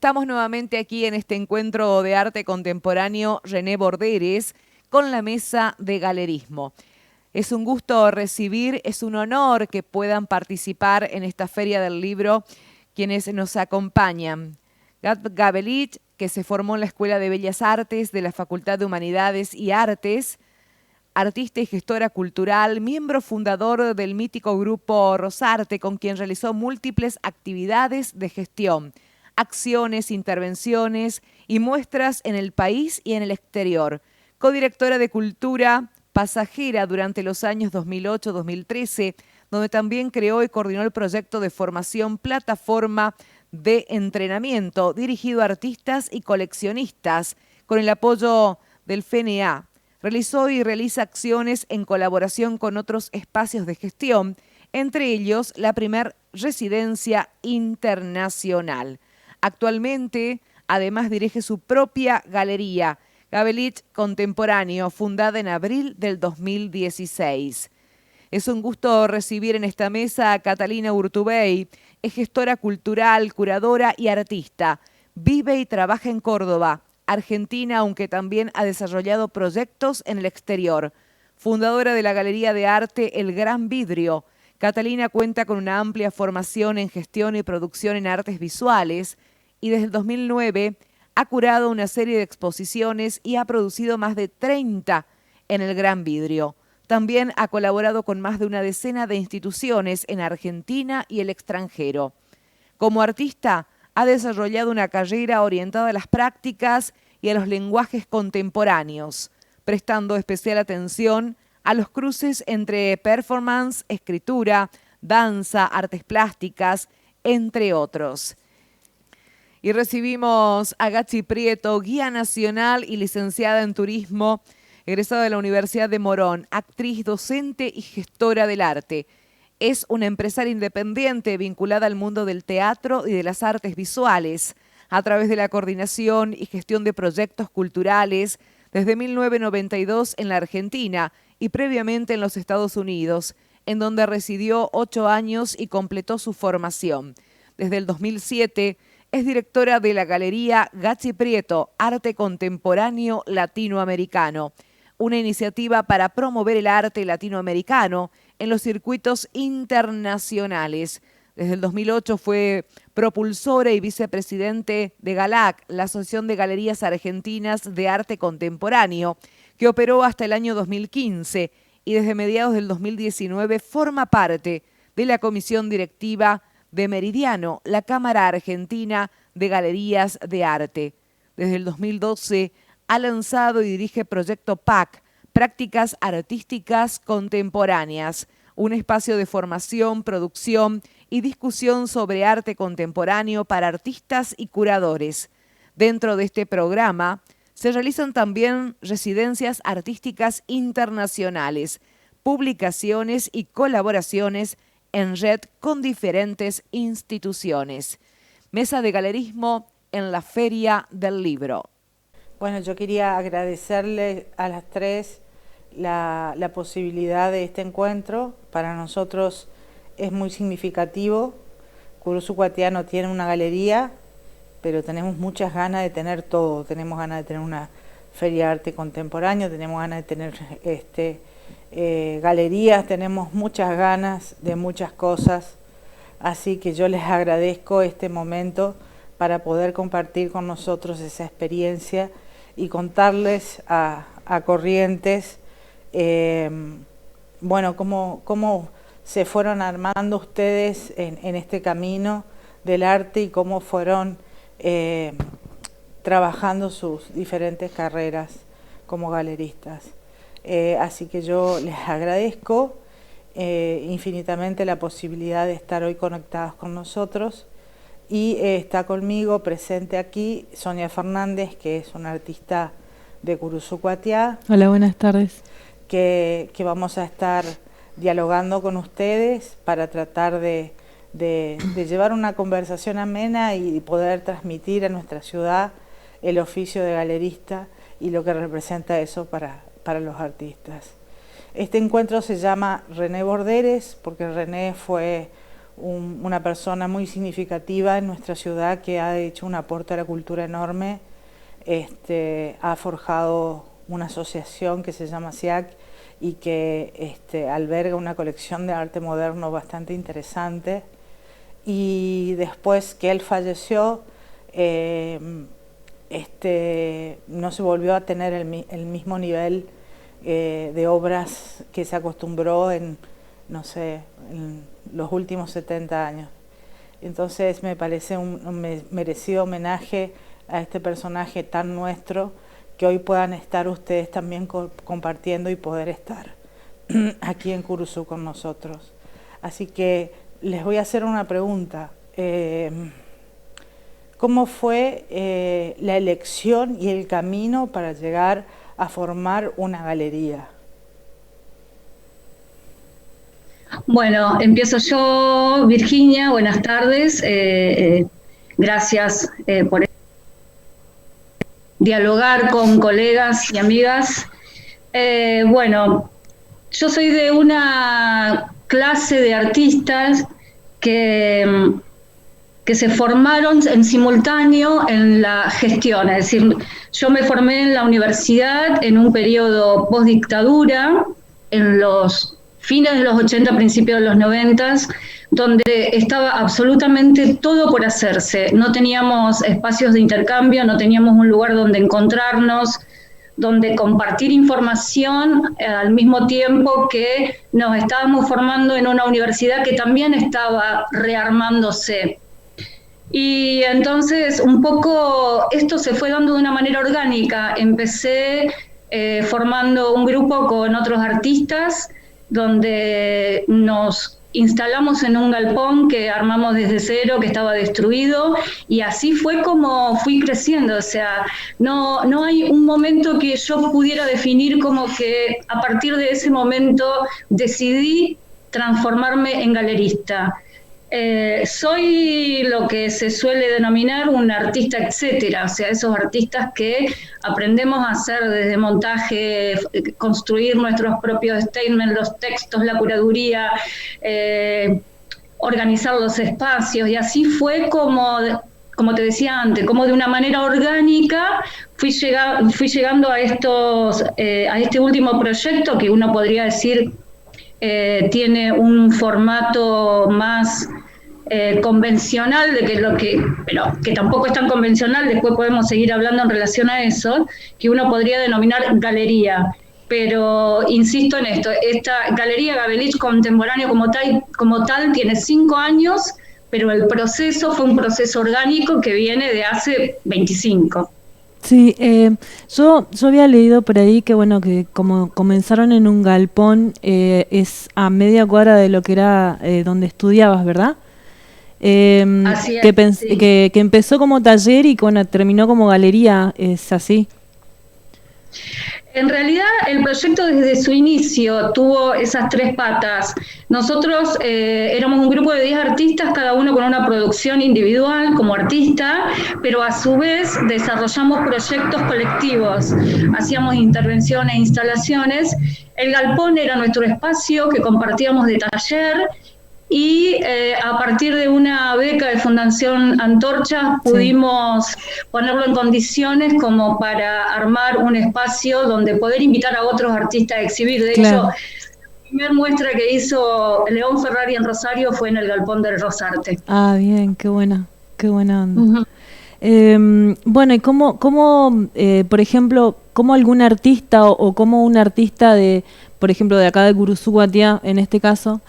Estamos nuevamente aquí en este encuentro de arte contemporáneo René Borderes con la mesa de galerismo. Es un gusto recibir, es un honor que puedan participar en esta Feria del Libro quienes nos acompañan. Gat Gabelich, que se formó en la Escuela de Bellas Artes de la Facultad de Humanidades y Artes, artista y gestora cultural, miembro fundador del mítico grupo Rosarte, con quien realizó múltiples actividades de gestión, acciones, intervenciones y muestras en el país y en el exterior. Codirectora de Cultura Pasajera durante los años 2008-2013, donde también creó y coordinó el proyecto de formación Plataforma de Entrenamiento, dirigido a artistas y coleccionistas, con el apoyo del FNA. Realizó y realiza acciones en colaboración con otros espacios de gestión, entre ellos la primer residencia internacional. Actualmente, además, dirige su propia galería, Gabelich Contemporáneo, fundada en abril del 2016. Es un gusto recibir en esta mesa a Catalina Urtubey, es gestora cultural, curadora y artista. Vive y trabaja en Córdoba, Argentina, aunque también ha desarrollado proyectos en el exterior. Fundadora de la Galería de Arte El Gran Vidrio, Catalina cuenta con una amplia formación en gestión y producción en artes visuales y desde el 2009 ha curado una serie de exposiciones y ha producido más de 30 en El Gran Vidrio. También ha colaborado con más de una decena de instituciones en Argentina y el extranjero. Como artista, ha desarrollado una carrera orientada a las prácticas y a los lenguajes contemporáneos, prestando especial atención a los cruces entre performance, escritura, danza, artes plásticas, entre otros. Y recibimos a Gatzi Prieto, guía nacional y licenciada en turismo, egresada de la Universidad de Morón, actriz, docente y gestora del arte. Es una empresaria independiente vinculada al mundo del teatro y de las artes visuales, a través de la coordinación y gestión de proyectos culturales desde 1992 en la Argentina y previamente en los Estados Unidos, en donde residió 8 años y completó su formación. Desde el 2007 es directora de la Galería Gatzi Prieto, Arte Contemporáneo Latinoamericano, una iniciativa para promover el arte latinoamericano en los circuitos internacionales. Desde el 2008 fue propulsora y vicepresidente de GALAC, la Asociación de Galerías Argentinas de Arte Contemporáneo, que operó hasta el año 2015 y desde mediados del 2019 forma parte de la comisión directiva de Meridiano, la Cámara Argentina de Galerías de Arte. Desde el 2012 ha lanzado y dirige Proyecto PAC, Prácticas Artísticas Contemporáneas, un espacio de formación, producción y discusión sobre arte contemporáneo para artistas y curadores. Dentro de este programa se realizan también residencias artísticas internacionales, publicaciones y colaboraciones en red con diferentes instituciones. Mesa de galerismo en la Feria del Libro. Bueno, yo quería agradecerle a las tres la posibilidad de este encuentro. Para nosotros es muy significativo. Curuzú Cuatiá tiene una galería, pero tenemos muchas ganas de tener todo. Tenemos ganas de tener una feria de arte contemporáneo, tenemos ganas de tener galerías, tenemos muchas ganas de muchas cosas. Así que yo les agradezco este momento para poder compartir con nosotros esa experiencia y contarles a Corrientes, bueno, cómo se fueron armando ustedes en este camino del arte y cómo fueron trabajando sus diferentes carreras como galeristas. Así que yo les agradezco infinitamente la posibilidad de estar hoy conectados con nosotros. Y está conmigo presente aquí Sonia Fernández, que es una artista de Curuzú Cuatiá. Hola, buenas tardes. Que vamos a estar dialogando con ustedes para tratar de llevar una conversación amena y poder transmitir a nuestra ciudad el oficio de galerista y lo que representa eso para los artistas. Este encuentro se llama René Borderes porque René fue una persona muy significativa en nuestra ciudad que ha hecho un aporte a la cultura enorme. Ha forjado una asociación que se llama SIAC y que alberga una colección de arte moderno bastante interesante. Y después que él falleció, no se volvió a tener el mismo nivel de obras que se acostumbró en, no sé, en los últimos 70 años. Entonces me parece un merecido homenaje a este personaje tan nuestro, que hoy puedan estar ustedes también compartiendo y poder estar aquí en Curuzú con nosotros. Así que les voy a hacer una pregunta. ¿Cómo fue la elección y el camino para llegar a formar una galería? Bueno, empiezo yo, Virginia, buenas tardes. Gracias por dialogar con colegas y amigas. Bueno, yo soy de una clase de artistas que se formaron en simultáneo en la gestión, es decir, yo me formé en la universidad en un periodo postdictadura, en los fines de los 80, principios de los 90, donde estaba absolutamente todo por hacerse. No teníamos espacios de intercambio, no teníamos un lugar donde encontrarnos, donde compartir información al mismo tiempo que nos estábamos formando en una universidad que también estaba rearmándose. Y entonces un poco esto se fue dando de una manera orgánica. Empecé formando un grupo con otros artistas donde nos instalamos en un galpón que armamos desde cero, que estaba destruido, y así fue como fui creciendo. O sea, no hay un momento que yo pudiera definir como que a partir de ese momento decidí transformarme en galerista. Soy lo que se suele denominar un artista etcétera, o sea, esos artistas que aprendemos a hacer desde montaje, construir nuestros propios statements, los textos, la curaduría, organizar los espacios, y así fue como te decía antes, como de una manera orgánica fui llegando a este último proyecto que uno podría decir tiene un formato más convencional, pero que tampoco es tan convencional. Después podemos seguir hablando en relación a eso, que uno podría denominar galería. Pero insisto en esto, esta Galería Gabelich Contemporáneo como tal tiene 5 años, pero el proceso fue un proceso orgánico que viene de hace 25. Sí, yo había leído por ahí que bueno, que como comenzaron en un galpón, es a media cuadra de lo que era donde estudiabas, ¿verdad? Así es, sí. Que empezó como taller y bueno, terminó como galería, ¿es así? En realidad el proyecto desde su inicio tuvo esas 3 patas. Nosotros éramos un grupo de 10 artistas, cada uno con una producción individual como artista, pero a su vez desarrollamos proyectos colectivos, hacíamos intervenciones, instalaciones. El galpón era nuestro espacio que compartíamos de taller, y a partir de una beca de Fundación Antorchas pudimos ponerlo en condiciones como para armar un espacio donde poder invitar a otros artistas a exhibir. De hecho, la primera muestra que hizo León Ferrari en Rosario fue en el Galpón del Rosarte. Ah, bien, qué buena onda. Bueno, y cómo por ejemplo, cómo algún artista o cómo un artista de, por ejemplo, de acá de Curuzú Guatiá, en este caso,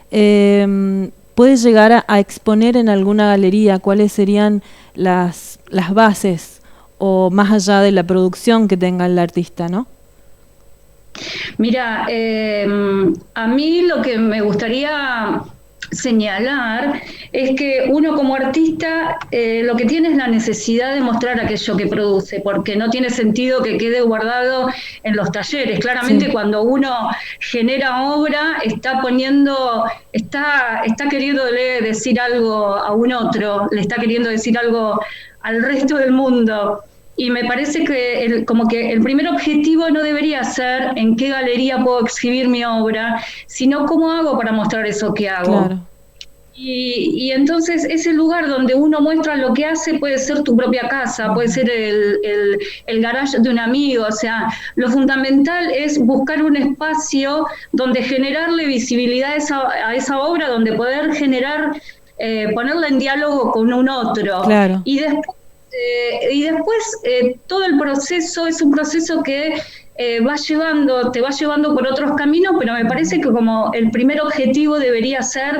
puede llegar a exponer en alguna galería, cuáles serían las bases o más allá de la producción que tenga el artista, ¿no? Mira, a mí lo que me gustaría señalar es que uno como artista lo que tiene es la necesidad de mostrar aquello que produce, porque no tiene sentido que quede guardado en los talleres. Claramente cuando uno genera obra está queriéndole decir algo a un otro, le está queriendo decir algo al resto del mundo. Y me parece que como que el primer objetivo no debería ser en qué galería puedo exhibir mi obra, sino cómo hago para mostrar eso que hago. Claro. Y entonces ese lugar donde uno muestra lo que hace puede ser tu propia casa, puede ser el garage de un amigo, o sea, lo fundamental es buscar un espacio donde generarle visibilidad a esa obra, donde poder generar, ponerla en diálogo con un otro. Claro. Y después todo el proceso es un proceso que te va llevando por otros caminos, pero me parece que como el primer objetivo debería ser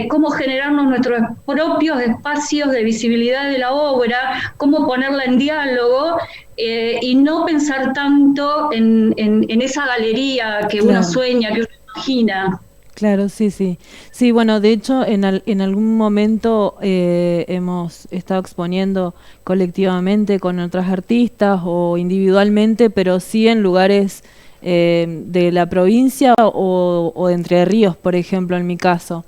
cómo generarnos nuestros propios espacios de visibilidad de la obra, cómo ponerla en diálogo y no pensar tanto en esa galería que uno sueña, que uno imagina. Claro, sí, sí. Sí, bueno, de hecho, en algún momento hemos estado exponiendo colectivamente con otras artistas o individualmente, pero sí en lugares de la provincia o de Entre Ríos, por ejemplo, en mi caso.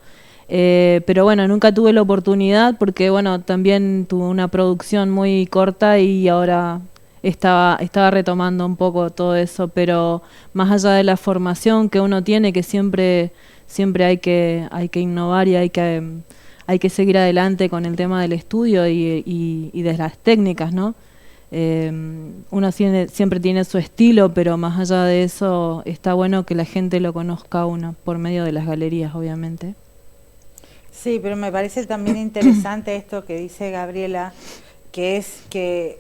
Pero bueno, nunca tuve la oportunidad porque, bueno, también tuve una producción muy corta y ahora estaba retomando un poco todo eso, pero más allá de la formación que uno tiene, que siempre hay que innovar y hay que seguir adelante con el tema del estudio y de las técnicas, ¿no? Uno siempre tiene su estilo, pero más allá de eso está bueno que la gente lo conozca a uno por medio de las galerías, obviamente. Sí, pero me parece también interesante esto que dice Gabriela, que es que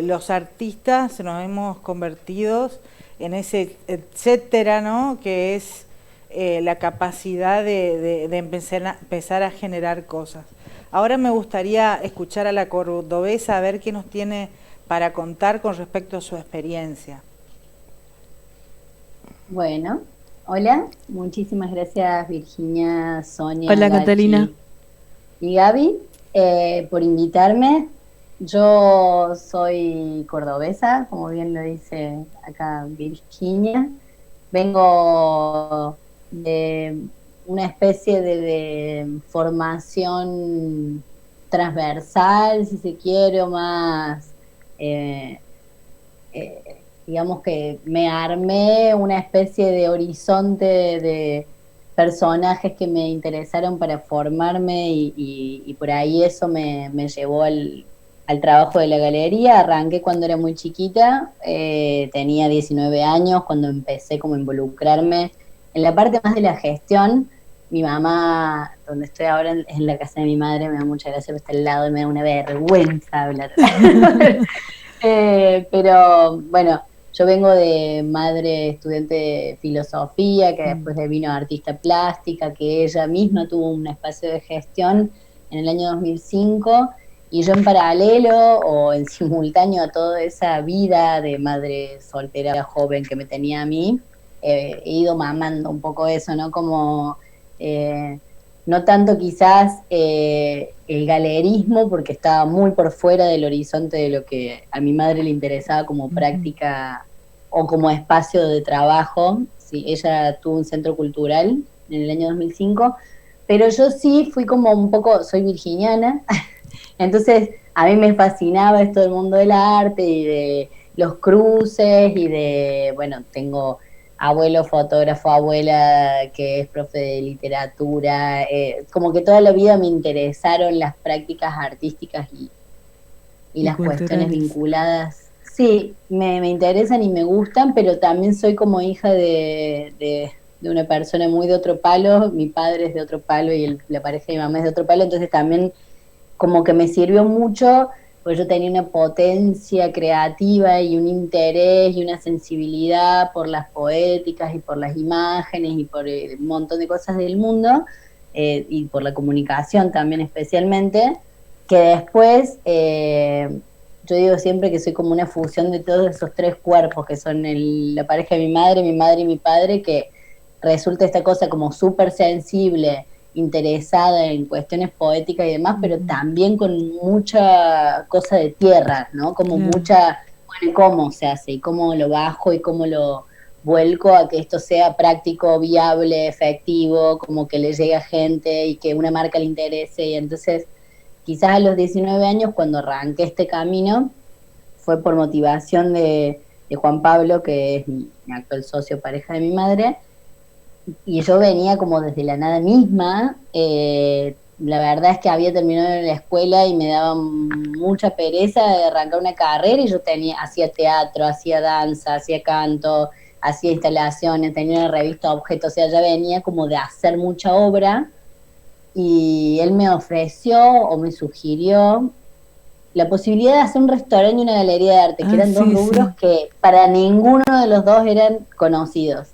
los artistas nos hemos convertido en ese etcétera, ¿no? Que es la capacidad de empezar a generar cosas. Ahora me gustaría escuchar a la cordobesa a ver qué nos tiene para contar con respecto a su experiencia. Bueno, hola, muchísimas gracias Virginia, Sonia, hola Gachi Catalina y Gaby por invitarme. Yo soy cordobesa, como bien lo dice acá Virginia. Vengo de una especie de formación transversal, si se quiere, o más, digamos que me armé una especie de horizonte de personajes que me interesaron para formarme y por ahí eso me llevó al trabajo de la galería. Arranqué cuando era muy chiquita, tenía 19 años cuando empecé como a involucrarme en la parte más de la gestión. Mi mamá, donde estoy ahora en la casa de mi madre, me da mucha gracia, pero está al lado y me da una vergüenza hablar. Pero bueno, yo vengo de madre estudiante de filosofía, que después devino artista plástica, que ella misma tuvo un espacio de gestión en el año 2005, y yo en paralelo o en simultáneo a toda esa vida de madre soltera joven que me tenía a mí, he ido mamando un poco eso, ¿no? Como no tanto quizás el galerismo, porque estaba muy por fuera del horizonte de lo que a mi madre le interesaba como práctica o como espacio de trabajo. Sí, ella tuvo un centro cultural en el año 2005, pero yo sí fui como un poco, soy virginiana, entonces a mí me fascinaba esto del mundo del arte y de los cruces y de, bueno, tengo abuelo fotógrafo, abuela que es profe de literatura, como que toda la vida me interesaron las prácticas artísticas y las cuestiones vinculadas. Sí, me interesan y me gustan, pero también soy como hija de una persona muy de otro palo. Mi padre es de otro palo y la pareja de mi mamá es de otro palo, entonces también como que me sirvió mucho, pues yo tenía una potencia creativa y un interés y una sensibilidad por las poéticas y por las imágenes y por un montón de cosas del mundo, y por la comunicación también especialmente, que después yo digo siempre que soy como una fusión de todos esos tres cuerpos que son la pareja de mi madre y mi padre, que resulta esta cosa como súper sensible, interesada en cuestiones poéticas y demás, pero también con mucha cosa de tierra, ¿no? Como mucha, bueno, cómo se hace y cómo lo bajo y cómo lo vuelco a que esto sea práctico, viable, efectivo, como que le llegue a gente y que una marca le interese. Y entonces, quizás a los 19 años, cuando arranqué este camino, fue por motivación de Juan Pablo, que es mi actual socio, pareja de mi madre, y yo venía como desde la nada misma. La verdad es que había terminado la escuela y me daba mucha pereza de arrancar una carrera, y yo hacía teatro, hacía danza, hacía canto, hacía instalaciones, tenía una revista Objeto, o sea, ya venía como de hacer mucha obra, y él me ofreció o me sugirió la posibilidad de hacer un restaurante y una galería de arte, que eran dos rubros que para ninguno de los dos eran conocidos.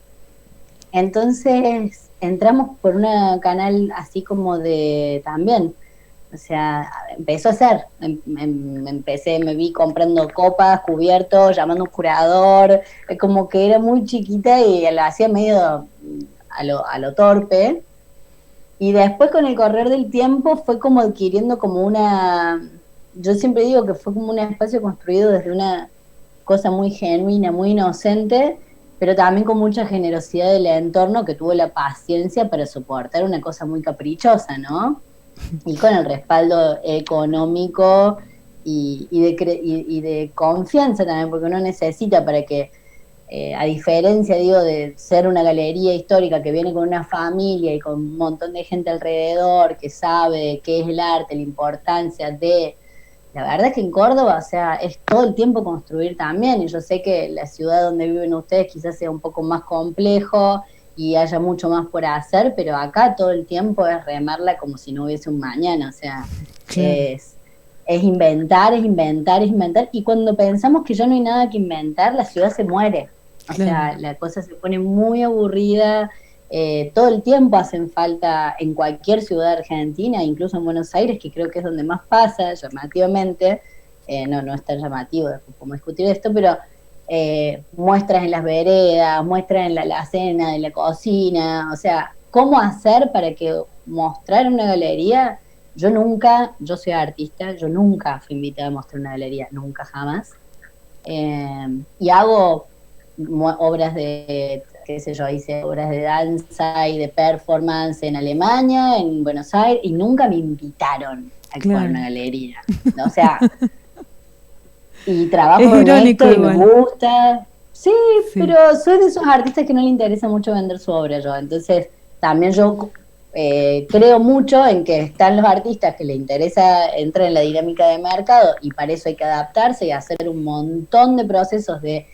Entonces entramos por una canal así como de también, o sea, empezó a hacer, me vi comprando copas, cubiertos, llamando a un curador, como que era muy chiquita y lo hacía medio a lo torpe, y después con el correr del tiempo fue como adquiriendo como yo siempre digo que fue como un espacio construido desde una cosa muy genuina, muy inocente, pero también con mucha generosidad del entorno, que tuvo la paciencia para soportar una cosa muy caprichosa, ¿no? Y con el respaldo económico y de confianza también, porque uno necesita para que, a diferencia, digo, de ser una galería histórica que viene con una familia y con un montón de gente alrededor que sabe qué es el arte, la importancia de... La verdad es que en Córdoba, o sea, es todo el tiempo construir también, y yo sé que la ciudad donde viven ustedes quizás sea un poco más complejo y haya mucho más por hacer, pero acá todo el tiempo es remarla como si no hubiese un mañana, o sea, claro. es inventar, es inventar, es inventar, y cuando pensamos que ya no hay nada que inventar, la ciudad se muere, o sea, la cosa se pone muy aburrida. Todo el tiempo hacen falta en cualquier ciudad argentina, incluso en Buenos Aires, que creo que es donde más pasa, llamativamente, no es tan llamativo como discutir esto, pero muestras en las veredas, muestras en la alacena, de la cocina, o sea, cómo hacer para que mostrar una galería. Yo soy artista, yo nunca fui invitada a mostrar una galería, nunca, jamás, y hago obras de, qué sé yo, hice obras de danza y de performance en Alemania, en Buenos Aires, y nunca me invitaron a actuar en una galería. O sea, y trabajo en esto y me gusta. Sí, pero soy de esos artistas que no le interesa mucho vender su obra yo. Entonces, también yo creo mucho en que están los artistas que le interesa entrar en la dinámica de mercado, y para eso hay que adaptarse y hacer un montón de procesos de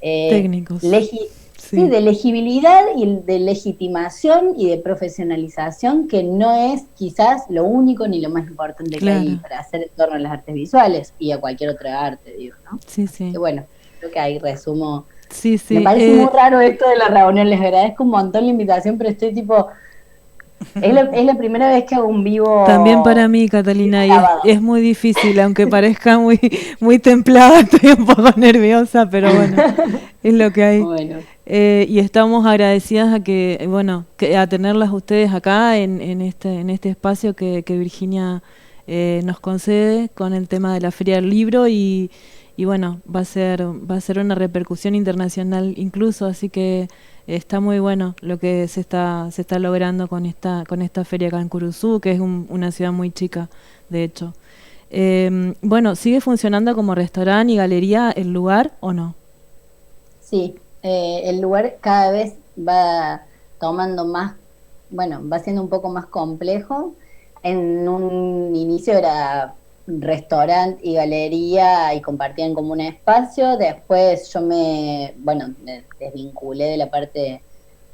técnicos. De legibilidad y de legitimación y de profesionalización, que no es quizás lo único ni lo más importante que hay para hacer en torno a las artes visuales y a cualquier otra arte, digo, ¿no? Sí, sí. Que bueno, creo que ahí resumo. Sí, sí. Me parece muy raro esto de la reunión, les agradezco un montón la invitación, pero estoy tipo... Es la primera vez que hago un vivo. También para mí, Catalina, y es muy difícil, aunque parezca muy templada, estoy un poco nerviosa, pero bueno, es lo que hay. Bueno. Y estamos agradecidas a tenerlas ustedes acá en este espacio que Virginia nos concede con el tema de la Feria del Libro, y bueno, va a ser una repercusión internacional incluso, así que está muy bueno lo que se está logrando con esta feria acá en Curuzú, que es una ciudad muy chica, de hecho. Bueno, ¿sigue funcionando como restaurante y galería el lugar o no? Sí, el lugar cada vez va tomando más, va siendo un poco más complejo. En un inicio era restaurante y galería y compartían como un espacio. Después yo me desvinculé de la parte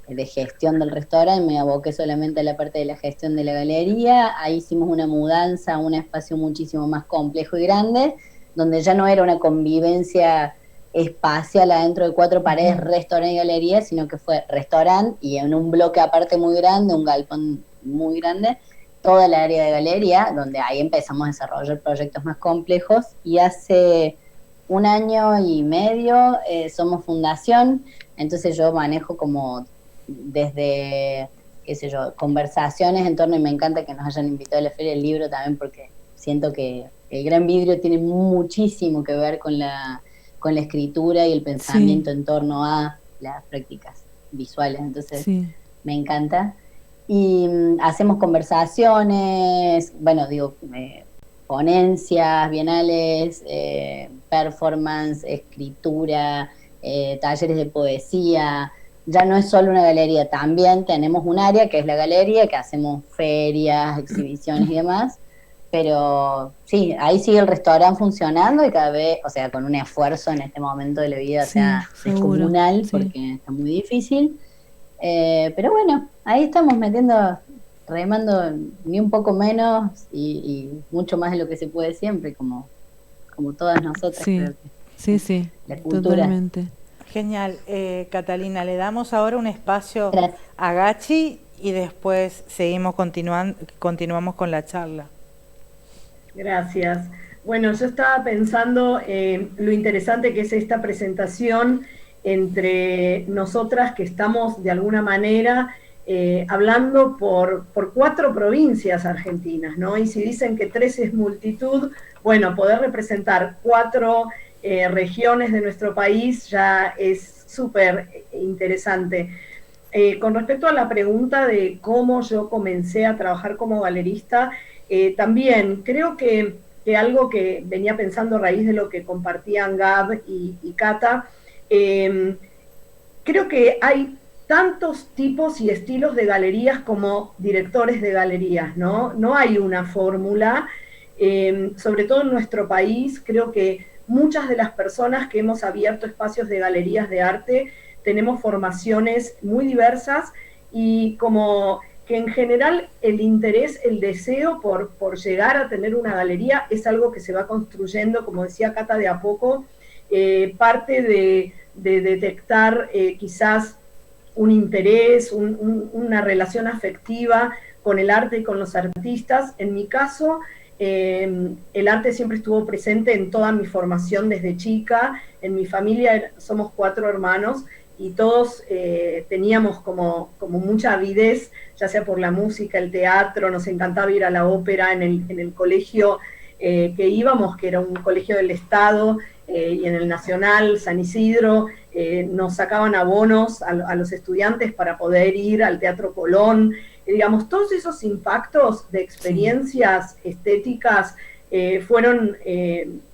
de gestión del restaurante, me aboqué solamente a la parte de la gestión de la galería. Ahí hicimos una mudanza a un espacio muchísimo más complejo y grande, donde ya no era una convivencia espacial adentro de 4 paredes, restaurante y galería, sino que fue restaurante y en un bloque aparte muy grande, un galpón muy grande, toda el área de galería, donde ahí empezamos a desarrollar proyectos más complejos. Y hace 1 año y medio somos fundación, entonces yo manejo como desde, qué sé yo, conversaciones en torno, y me encanta que nos hayan invitado a la Feria del Libro también, porque siento que el Gran Vidrio tiene muchísimo que ver con la escritura y el pensamiento en torno a las prácticas visuales, entonces me encanta. Y hacemos conversaciones, ponencias, bienales, performance, escritura, talleres de poesía, ya no es solo una galería, también tenemos un área que es la galería, que hacemos ferias, exhibiciones y demás, pero sí, ahí sigue el restaurante funcionando y cada vez, o sea, con un esfuerzo en este momento de la vida, Sí, o sea, seguro, descomunal, sí. porque está muy difícil. Pero bueno, ahí estamos remando ni un poco menos y mucho más de lo que se puede siempre, como todas nosotras, Sí, creo que sí, la cultura. totalmente. Genial. Catalina, le damos ahora un espacio Gracias. a Gachi y después continuamos con la charla. Gracias. Bueno, yo estaba pensando lo interesante que es esta presentación entre nosotras que estamos de alguna manera hablando por 4 provincias argentinas, ¿no? Y si dicen que 3 es multitud, bueno, poder representar 4 regiones de nuestro país ya es súper interesante. Con respecto a la pregunta de cómo yo comencé a trabajar como galerista, también creo que algo que venía pensando a raíz de lo que compartían Gab y Cata, creo que hay tantos tipos y estilos de galerías como directores de galerías, ¿no? No hay una fórmula, sobre todo en nuestro país, creo que muchas de las personas que hemos abierto espacios de galerías de arte tenemos formaciones muy diversas y como que en general el interés, el deseo por llegar a tener una galería es algo que se va construyendo, como decía Cata, de a poco, parte de detectar quizás un interés, una relación afectiva con el arte y con los artistas. En mi caso, el arte siempre estuvo presente en toda mi formación desde chica. En mi familia somos 4 hermanos y todos teníamos como mucha avidez, ya sea por la música, el teatro, nos encantaba ir a la ópera en el colegio que íbamos, que era un colegio del Estado, y en el Nacional, San Isidro, nos sacaban abonos a los estudiantes para poder ir al Teatro Colón. Digamos, todos esos impactos de experiencias estéticas fueron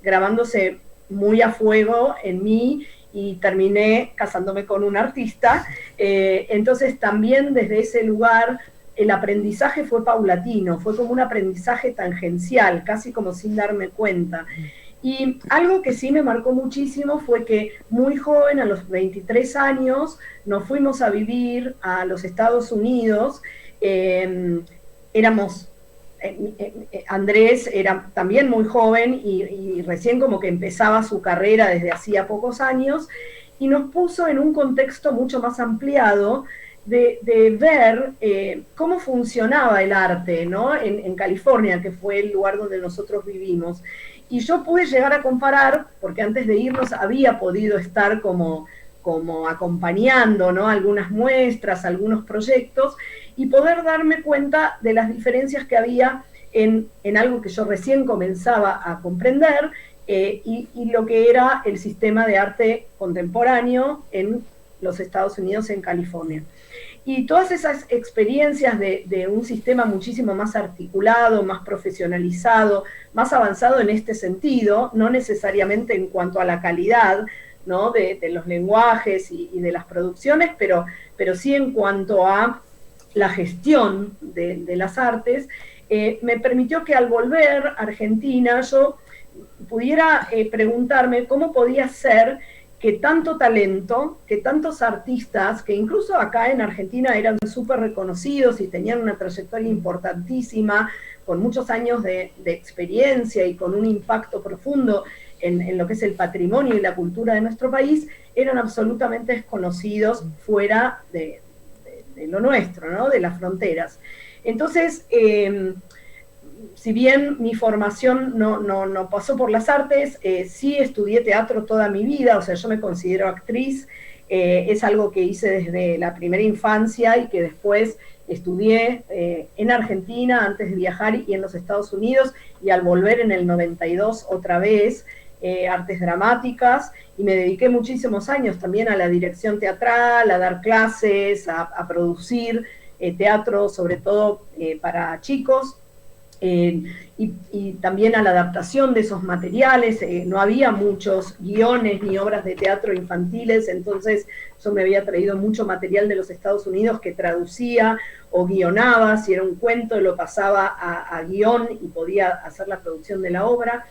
grabándose muy a fuego en mí y terminé casándome con un artista. Entonces también desde ese lugar el aprendizaje fue paulatino, fue como un aprendizaje tangencial, casi como sin darme cuenta. Y algo que sí me marcó muchísimo fue que muy joven, a los 23 años, nos fuimos a vivir a los Estados Unidos. Andrés era también muy joven y recién como que empezaba su carrera desde hacía pocos años, y nos puso en un contexto mucho más ampliado de ver cómo funcionaba el arte, ¿no? En California, que fue el lugar donde nosotros vivimos. Y yo pude llegar a comparar, porque antes de irnos había podido estar como acompañando, ¿no? Algunas muestras, algunos proyectos, y poder darme cuenta de las diferencias que había en algo que yo recién comenzaba a comprender, y lo que era el sistema de arte contemporáneo en los Estados Unidos, en California. Y todas esas experiencias de un sistema muchísimo más articulado, más profesionalizado, más avanzado en este sentido, no necesariamente en cuanto a la calidad, ¿no? de los lenguajes y de las producciones, pero sí en cuanto a la gestión de las artes, me permitió que al volver a Argentina yo pudiera preguntarme cómo podía ser que tanto talento, que tantos artistas, que incluso acá en Argentina eran súper reconocidos y tenían una trayectoria importantísima, con muchos años de experiencia y con un impacto profundo en lo que es el patrimonio y la cultura de nuestro país, eran absolutamente desconocidos fuera de lo nuestro, ¿no? De las fronteras. Entonces, si bien mi formación no pasó por las artes, sí estudié teatro toda mi vida, o sea, yo me considero actriz, es algo que hice desde la primera infancia y que después estudié en Argentina antes de viajar y en los Estados Unidos, y al volver en el 92 otra vez, artes dramáticas, y me dediqué muchísimos años también a la dirección teatral, a dar clases, a producir teatro, sobre todo para chicos. y también a la adaptación de esos materiales. No había muchos guiones ni obras de teatro infantiles, entonces yo me había traído mucho material de los Estados Unidos que traducía o guionaba. Si era un cuento lo pasaba a guión y podía hacer la producción de la obra.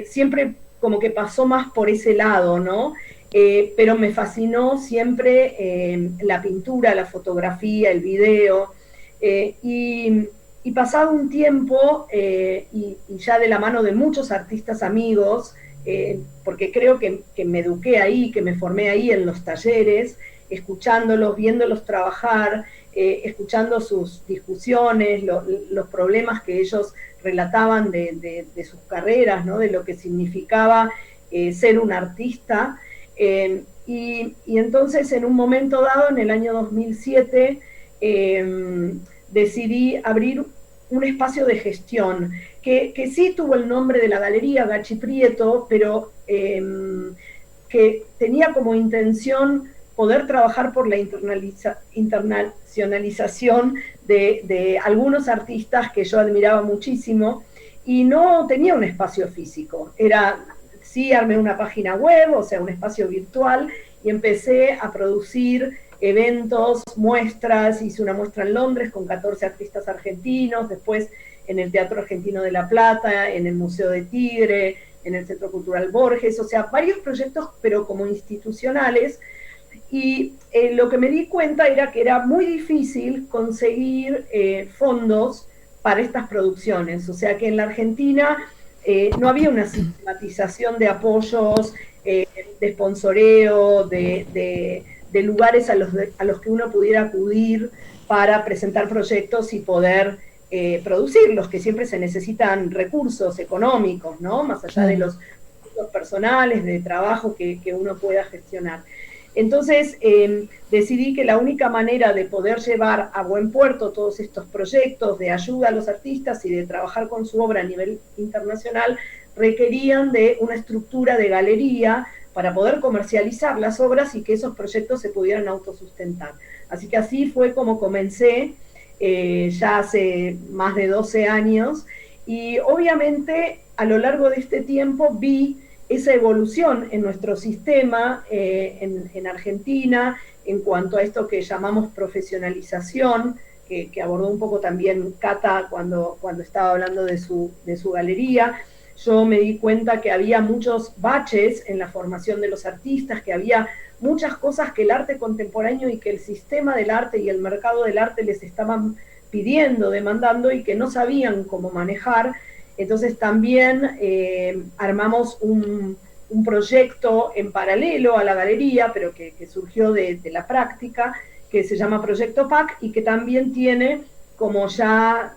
Siempre como que pasó más por ese lado, ¿no? Pero me fascinó siempre la pintura, la fotografía, el video, y pasado un tiempo, y ya de la mano de muchos artistas amigos, porque creo que me eduqué ahí, que me formé ahí en los talleres, escuchándolos, viéndolos trabajar, escuchando sus discusiones, los problemas que ellos relataban de sus carreras, ¿no? De lo que significaba ser un artista. Y entonces en un momento dado, en el año 2007, decidí abrir un espacio de gestión, que sí tuvo el nombre de la Galería Gachi Prieto, pero que tenía como intención poder trabajar por la internacionalización de algunos artistas que yo admiraba muchísimo, y no tenía un espacio físico. Sí, armé una página web, o sea, un espacio virtual, y empecé a producir eventos, muestras. Hice una muestra en Londres con 14 artistas argentinos, después en el Teatro Argentino de La Plata, en el Museo de Tigre, en el Centro Cultural Borges, o sea, varios proyectos, pero como institucionales. Y lo que me di cuenta era que era muy difícil conseguir fondos para estas producciones, o sea que en la Argentina no había una sistematización de apoyos, de sponsoreo, de lugares a los que uno pudiera acudir para presentar proyectos y poder producirlos, que siempre se necesitan recursos económicos, ¿no? Más allá de los recursos personales, de trabajo que uno pueda gestionar. Entonces decidí que la única manera de poder llevar a buen puerto todos estos proyectos de ayuda a los artistas y de trabajar con su obra a nivel internacional requerían de una estructura de galería para poder comercializar las obras y que esos proyectos se pudieran autosustentar. Así que así fue como comencé, ya hace más de 12 años, y obviamente a lo largo de este tiempo vi esa evolución en nuestro sistema en Argentina en cuanto a esto que llamamos profesionalización, que abordó un poco también Cata cuando estaba hablando de su galería. Yo me di cuenta que había muchos baches en la formación de los artistas, que había muchas cosas que el arte contemporáneo y que el sistema del arte y el mercado del arte les estaban pidiendo, demandando, y que no sabían cómo manejar. Entonces también armamos un proyecto en paralelo a la galería, pero que surgió de la práctica, que se llama Proyecto PAC, y que también tiene, como ya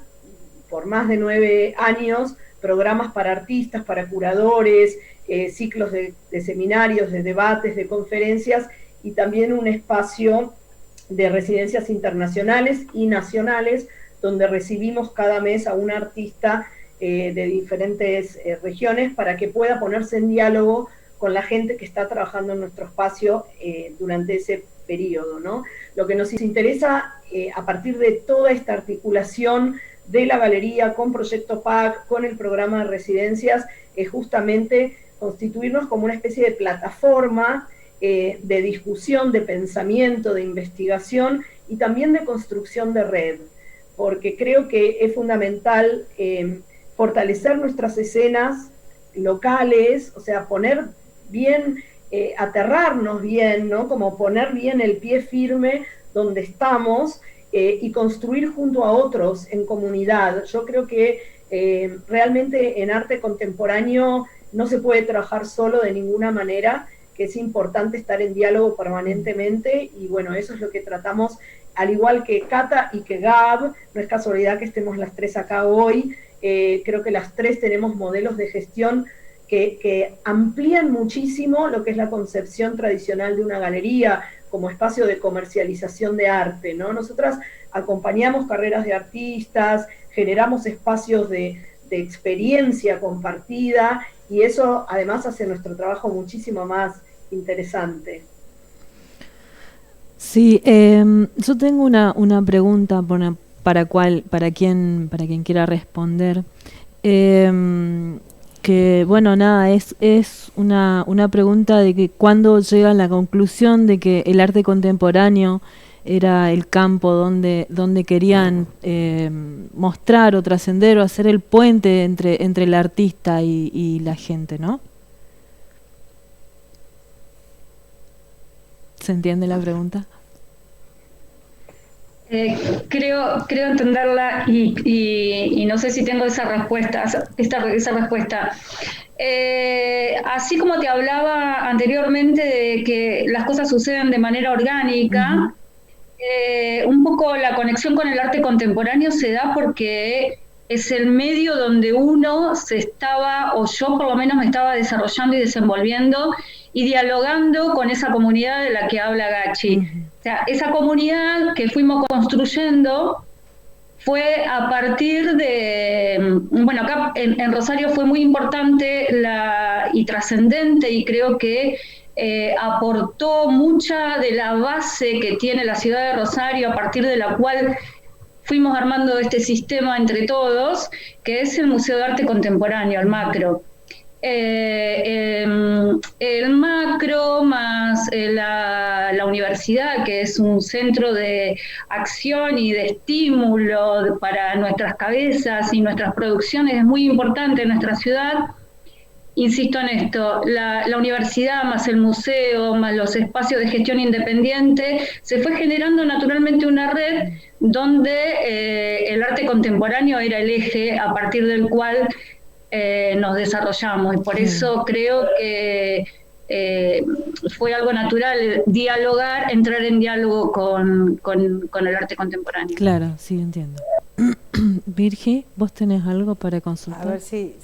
por más de 9 años, programas para artistas, para curadores, ciclos de seminarios, de debates, de conferencias, y también un espacio de residencias internacionales y nacionales, donde recibimos cada mes a un artista de diferentes regiones para que pueda ponerse en diálogo con la gente que está trabajando en nuestro espacio durante ese periodo, ¿no? Lo que nos interesa a partir de toda esta articulación de la galería con Proyecto PAC, con el programa de residencias, es justamente constituirnos como una especie de plataforma de discusión, de pensamiento, de investigación y también de construcción de red, porque creo que es fundamental fortalecer nuestras escenas locales, o sea, poner bien, aterrarnos bien, ¿no? Como poner bien el pie firme donde estamos y construir junto a otros en comunidad. Yo creo que realmente en arte contemporáneo no se puede trabajar solo de ninguna manera, que es importante estar en diálogo permanentemente, y bueno, eso es lo que tratamos, al igual que Cata y que Gab. No es casualidad que estemos las tres acá hoy. Creo que las tres tenemos modelos de gestión que amplían muchísimo lo que es la concepción tradicional de una galería como espacio de comercialización de arte, ¿no? Nosotras acompañamos carreras de artistas, generamos espacios de experiencia compartida, y eso además hace nuestro trabajo muchísimo más interesante. Sí, yo tengo una pregunta para quien quiera responder. Que bueno, nada, es una pregunta de que cuándo llegan a la conclusión de que el arte contemporáneo era el campo donde querían mostrar o trascender o hacer el puente entre el artista y la gente, ¿no? ¿Se entiende la pregunta? Creo entenderla y no sé si tengo esa respuesta. Así como te hablaba anteriormente de que las cosas suceden de manera orgánica, un poco la conexión con el arte contemporáneo se da porque es el medio donde uno se estaba, o yo por lo menos me estaba desarrollando y desenvolviendo y dialogando con esa comunidad de la que habla Gachi. O sea, esa comunidad que fuimos construyendo fue a partir de, bueno, acá en Rosario fue muy importante y trascendente, y creo que aportó mucha de la base que tiene la ciudad de Rosario, a partir de la cual fuimos armando este sistema entre todos, que es el Museo de Arte Contemporáneo, el MACRO. El macro más la universidad, que es un centro de acción y de estímulo para nuestras cabezas y nuestras producciones, es muy importante en nuestra ciudad. Insisto en esto, la universidad más el museo más los espacios de gestión independiente, se fue generando naturalmente una red donde el arte contemporáneo era el eje a partir del cual nos desarrollamos, y por eso creo que fue algo natural dialogar, entrar en diálogo con el arte contemporáneo. Claro, sí, entiendo. Virgi, ¿vos tenés algo para consultar? A ver si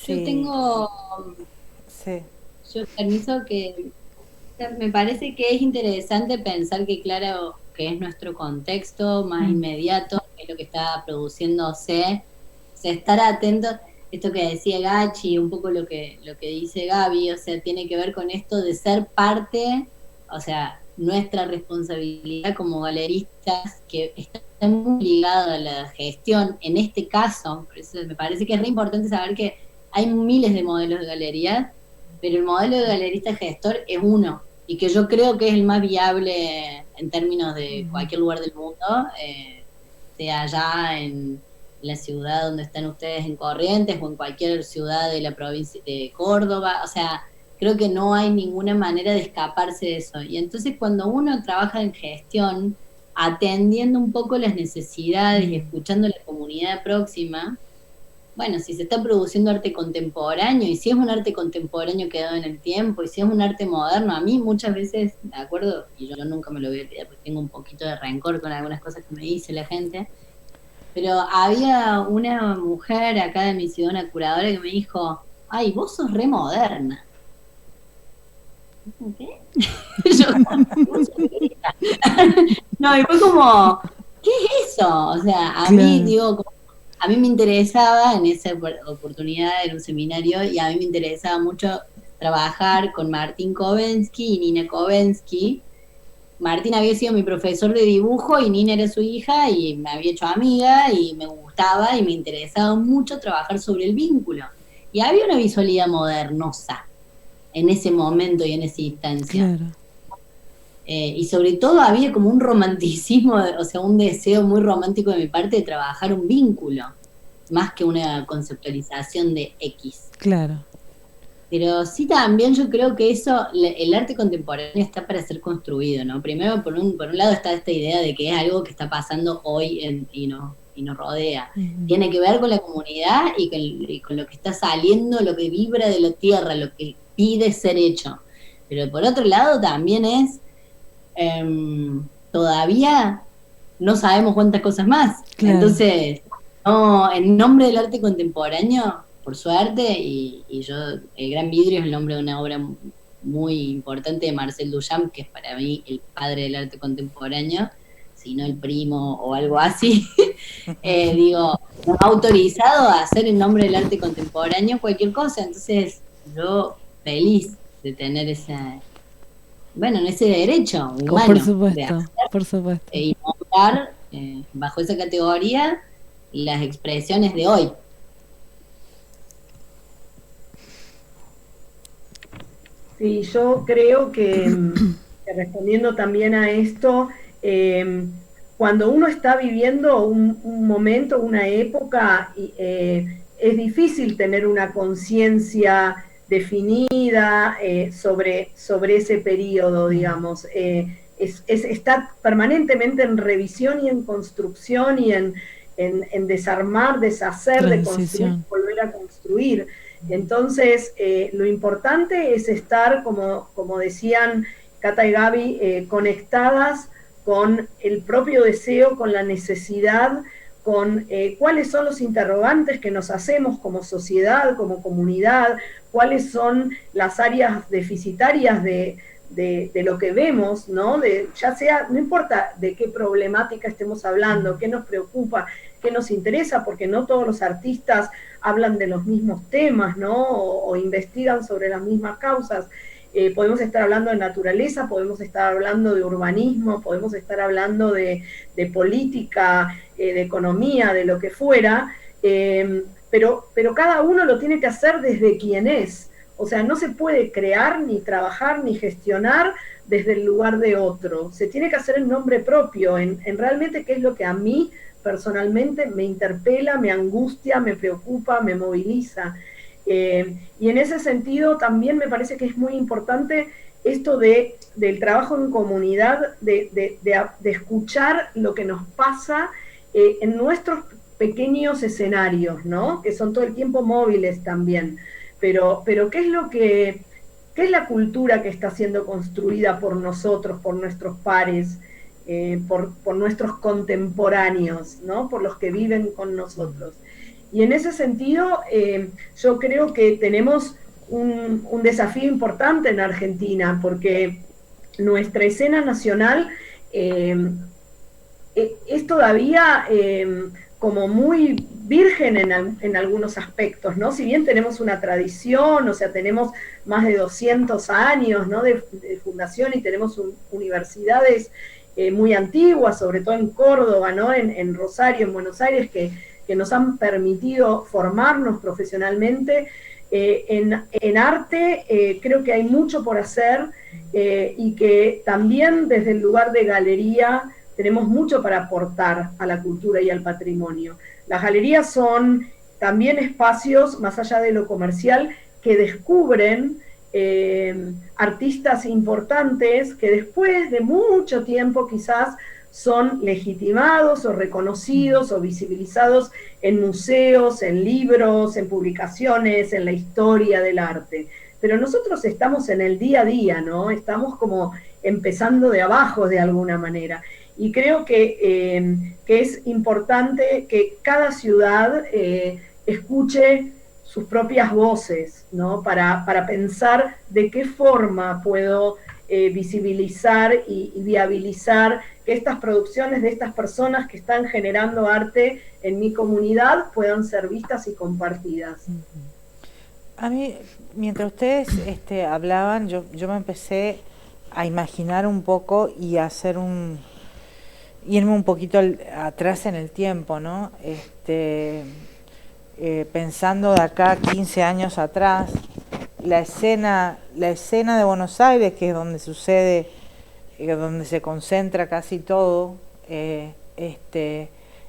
yo tengo permiso que me parece que es interesante pensar que, claro, que es nuestro contexto más inmediato, es lo que está produciéndose. O sea, estar atentos, esto que decía Gachi, un poco lo que dice Gaby, o sea, tiene que ver con esto de ser parte, o sea, nuestra responsabilidad como galeristas, que está muy ligada a la gestión, en este caso, por eso me parece que es re importante saber que hay miles de modelos de galerías, pero el modelo de galerista gestor es uno, y que yo creo que es el más viable en términos de cualquier lugar del mundo, sea allá en la ciudad donde están ustedes en Corrientes o en cualquier ciudad de la provincia de Córdoba. O sea, creo que no hay ninguna manera de escaparse de eso. Y entonces cuando uno trabaja en gestión, atendiendo un poco las necesidades y escuchando a la comunidad próxima, bueno, si se está produciendo arte contemporáneo, y si es un arte contemporáneo quedado en el tiempo, y si es un arte moderno, a mí muchas veces, de acuerdo, y yo nunca me lo voy a olvidar porque tengo un poquito de rencor con algunas cosas que me dice la gente, pero había una mujer acá de mi ciudad, una curadora, que me dijo, ay, vos sos re moderna. ¿Qué? Yo, no, y fue como, ¿qué es eso? O sea, a mí, digo, a mí me interesaba, en esa oportunidad era un seminario, y a mí me interesaba mucho trabajar con Martín Kovensky y Nina Kovensky. Martín había sido mi profesor de dibujo y Nina era su hija, y me había hecho amiga y me gustaba y me interesaba mucho trabajar sobre el vínculo. Y había una visualidad modernosa en ese momento y en esa instancia. Claro. Y sobre todo había como un romanticismo, o sea, un deseo muy romántico de mi parte de trabajar un vínculo, más que una conceptualización de X. Claro. Pero sí, también yo creo que eso, el arte contemporáneo está para ser construido, ¿no? Primero, por un lado está esta idea de que es algo que está pasando hoy y nos rodea. Tiene que ver con la comunidad y con lo que está saliendo, lo que vibra de la tierra, lo que pide ser hecho. Pero por otro lado también es, todavía no sabemos cuántas cosas más. Claro. Entonces, no, en nombre del arte contemporáneo, por suerte, y yo, El Gran Vidrio es el nombre de una obra muy importante de Marcel Duchamp, que es para mí el padre del arte contemporáneo, si no el primo o algo así. Digo, nos ha autorizado a hacer en nombre del arte contemporáneo cualquier cosa. Entonces yo feliz de tener ese derecho humano, por supuesto, por supuesto, y mostrar bajo esa categoría las expresiones de hoy. Sí, yo creo que respondiendo también a esto, cuando uno está viviendo un momento, una época, es difícil tener una conciencia definida sobre ese periodo, digamos. Está permanentemente en revisión y en construcción y en desarmar, deshacer, de construir, volver a construir. Entonces, lo importante es estar, como decían Cata y Gaby, conectadas con el propio deseo, con la necesidad, con cuáles son los interrogantes que nos hacemos como sociedad, como comunidad, cuáles son las áreas deficitarias de lo que vemos, ¿no? Ya sea, no importa de qué problemática estemos hablando, qué nos preocupa, qué nos interesa, porque no todos los artistas hablan de los mismos temas, ¿no? O investigan sobre las mismas causas. Podemos estar hablando de naturaleza, podemos estar hablando de urbanismo, podemos estar hablando de política, de economía, de lo que fuera, pero cada uno lo tiene que hacer desde quien es. O sea, no se puede crear, ni trabajar, ni gestionar desde el lugar de otro. Se tiene que hacer en nombre propio, en realmente qué es lo que a mí personalmente me interpela, me angustia, me preocupa, me moviliza. Y en ese sentido también me parece que es muy importante esto del trabajo en comunidad, de escuchar lo que nos pasa en nuestros pequeños escenarios, ¿no? Que son todo el tiempo móviles también. Pero ¿qué es la cultura que está siendo construida por nosotros, por nuestros pares, por nuestros contemporáneos, ¿no? Por los que viven con nosotros? Y en ese sentido, yo creo que tenemos un desafío importante en Argentina, porque nuestra escena nacional es todavía como muy virgen en algunos aspectos, ¿no? Si bien tenemos una tradición, o sea, tenemos más de 200 años, ¿no? de fundación, y tenemos universidades muy antiguas, sobre todo en Córdoba, ¿no? En Rosario, en Buenos Aires, que nos han permitido formarnos profesionalmente. En arte creo que hay mucho por hacer, y que también desde el lugar de galería tenemos mucho para aportar a la cultura y al patrimonio. Las galerías son también espacios, más allá de lo comercial, que descubren artistas importantes que después de mucho tiempo quizás son legitimados o reconocidos o visibilizados en museos, en libros, en publicaciones, en la historia del arte. Pero nosotros estamos en el día a día, ¿no? Estamos como empezando de abajo de alguna manera. Y creo que es importante que cada ciudad escuche sus propias voces, ¿no? Para pensar de qué forma puedo visibilizar y viabilizar que estas producciones de estas personas que están generando arte en mi comunidad puedan ser vistas y compartidas. A mí, mientras ustedes hablaban, yo me empecé a imaginar un poco y a hacer irme un poquito atrás en el tiempo, ¿no? Pensando de acá 15 años atrás, la escena de Buenos Aires, que es donde sucede, donde se concentra casi todo,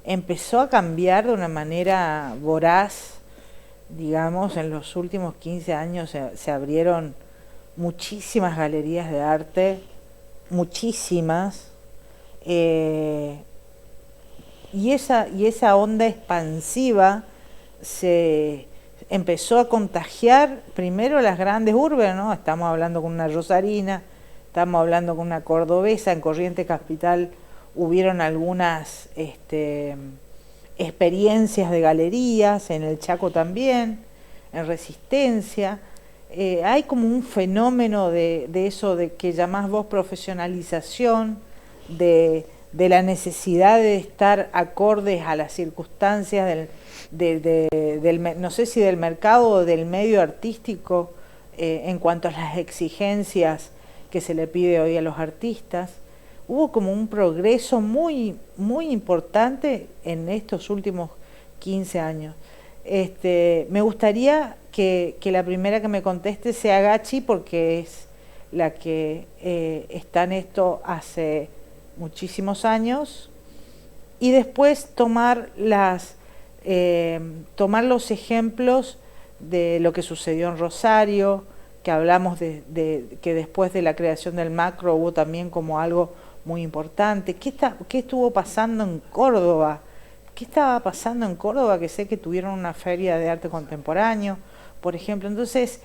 empezó a cambiar de una manera voraz, digamos. En los últimos 15 años se abrieron muchísimas galerías de arte, muchísimas, y esa onda expansiva se empezó a contagiar primero las grandes urbes, ¿no? Estamos hablando con una rosarina, estamos hablando con una cordobesa. En Corrientes Capital hubieron algunas experiencias de galerías, en el Chaco también, en Resistencia. Hay como un fenómeno de eso de que llamás vos profesionalización, de la necesidad de estar acordes a las circunstancias no sé si del mercado o del medio artístico, en cuanto a las exigencias que se le pide hoy a los artistas. hubo como un progreso muy, muy importante en estos últimos 15 años. Me gustaría que la primera que me conteste sea Gachi, porque es la que está en esto hace muchísimos años, y después tomar los ejemplos de lo que sucedió en Rosario, que hablamos de que después de la creación del macro hubo también como algo muy importante. ¿Qué estuvo pasando en Córdoba? ¿Qué estaba pasando en Córdoba? Que sé que tuvieron una feria de arte contemporáneo, por ejemplo. Entonces,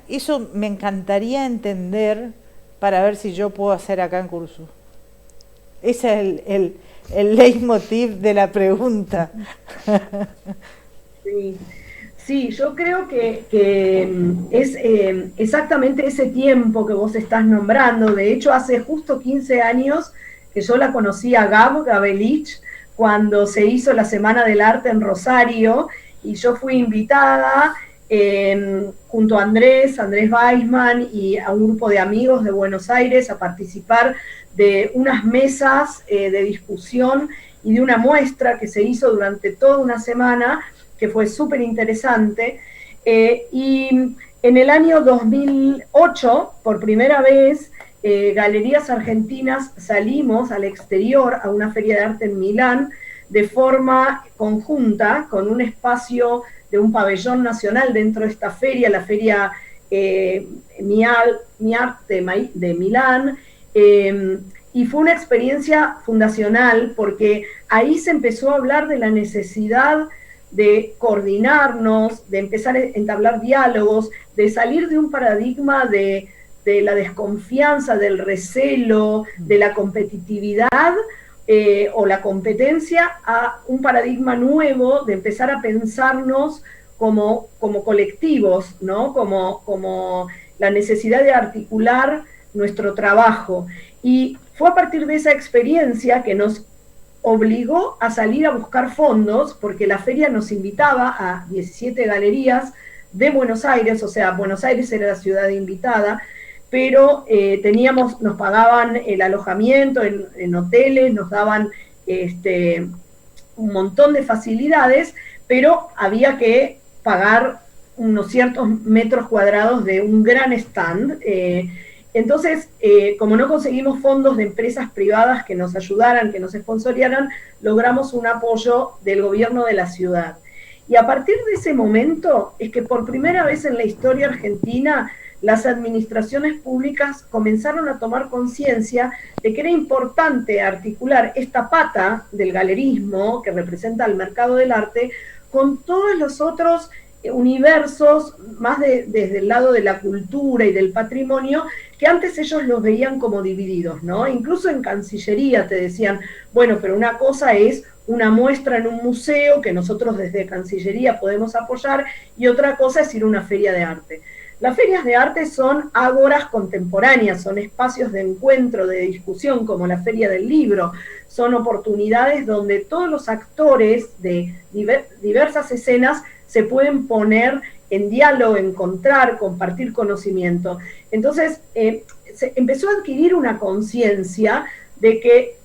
eso me encantaría entender para ver si yo puedo hacer acá en Curuzú. Ese es el leitmotiv de la pregunta. Sí, yo creo que es exactamente ese tiempo que vos estás nombrando. De hecho, hace justo 15 años que yo la conocí a Gabelich, cuando se hizo la Semana del Arte en Rosario, y yo fui invitada junto a Andrés Weisman y a un grupo de amigos de Buenos Aires a participar de unas mesas de discusión y de una muestra que se hizo durante toda una semana, que fue súper interesante. Y en el año 2008, por primera vez, Galerías Argentinas salimos al exterior a una feria de arte en Milán de forma conjunta, con un espacio de un pabellón nacional dentro de esta feria, la feria Mi Arte de Milán, y fue una experiencia fundacional porque ahí se empezó a hablar de la necesidad de coordinarnos, de empezar a entablar diálogos, de salir de un paradigma de la desconfianza, del recelo, de la competitividad o la competencia, a un paradigma nuevo de empezar a pensarnos como colectivos, ¿no? Como la necesidad de articular nuestro trabajo. Y fue a partir de esa experiencia que nos obligó a salir a buscar fondos, porque la feria nos invitaba a 17 galerías de Buenos Aires, o sea, Buenos Aires era la ciudad invitada, pero nos pagaban el alojamiento en hoteles, nos daban un montón de facilidades, pero había que pagar unos ciertos metros cuadrados de un gran stand. Entonces, como no conseguimos fondos de empresas privadas que nos ayudaran, que nos sponsorearan, logramos un apoyo del gobierno de la ciudad. Y a partir de ese momento es que por primera vez en la historia argentina las administraciones públicas comenzaron a tomar conciencia de que era importante articular esta pata del galerismo, que representa el mercado del arte, con todos los otros universos, más desde el lado de la cultura y del patrimonio, que antes ellos los veían como divididos, ¿no? Incluso en Cancillería te decían, bueno, pero una cosa es una muestra en un museo que nosotros desde Cancillería podemos apoyar, y otra cosa es ir a una feria de arte. Las ferias de arte son ágoras contemporáneas, son espacios de encuentro, de discusión, como la Feria del Libro, son oportunidades donde todos los actores de diversas escenas se pueden poner en diálogo, encontrar, compartir conocimiento. Entonces, se empezó a adquirir una conciencia de que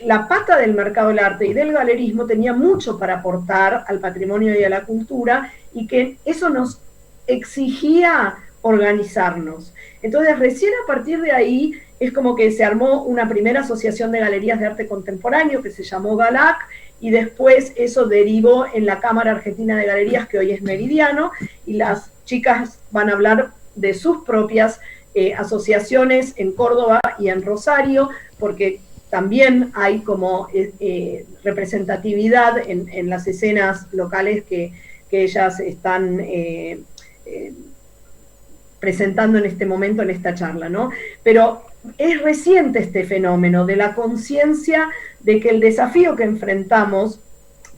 la pata del mercado del arte y del galerismo tenía mucho para aportar al patrimonio y a la cultura, y que eso nos exigía organizarnos. Entonces, recién a partir de ahí es como que se armó una primera asociación de galerías de arte contemporáneo que se llamó GALAC, y después eso derivó en la Cámara Argentina de Galerías, que hoy es Meridiano, y las chicas van a hablar de sus propias asociaciones en Córdoba y en Rosario, porque también hay como representatividad en las escenas locales que ellas están presentando en este momento, en esta charla, ¿no? Pero es reciente este fenómeno de la conciencia de que el desafío que enfrentamos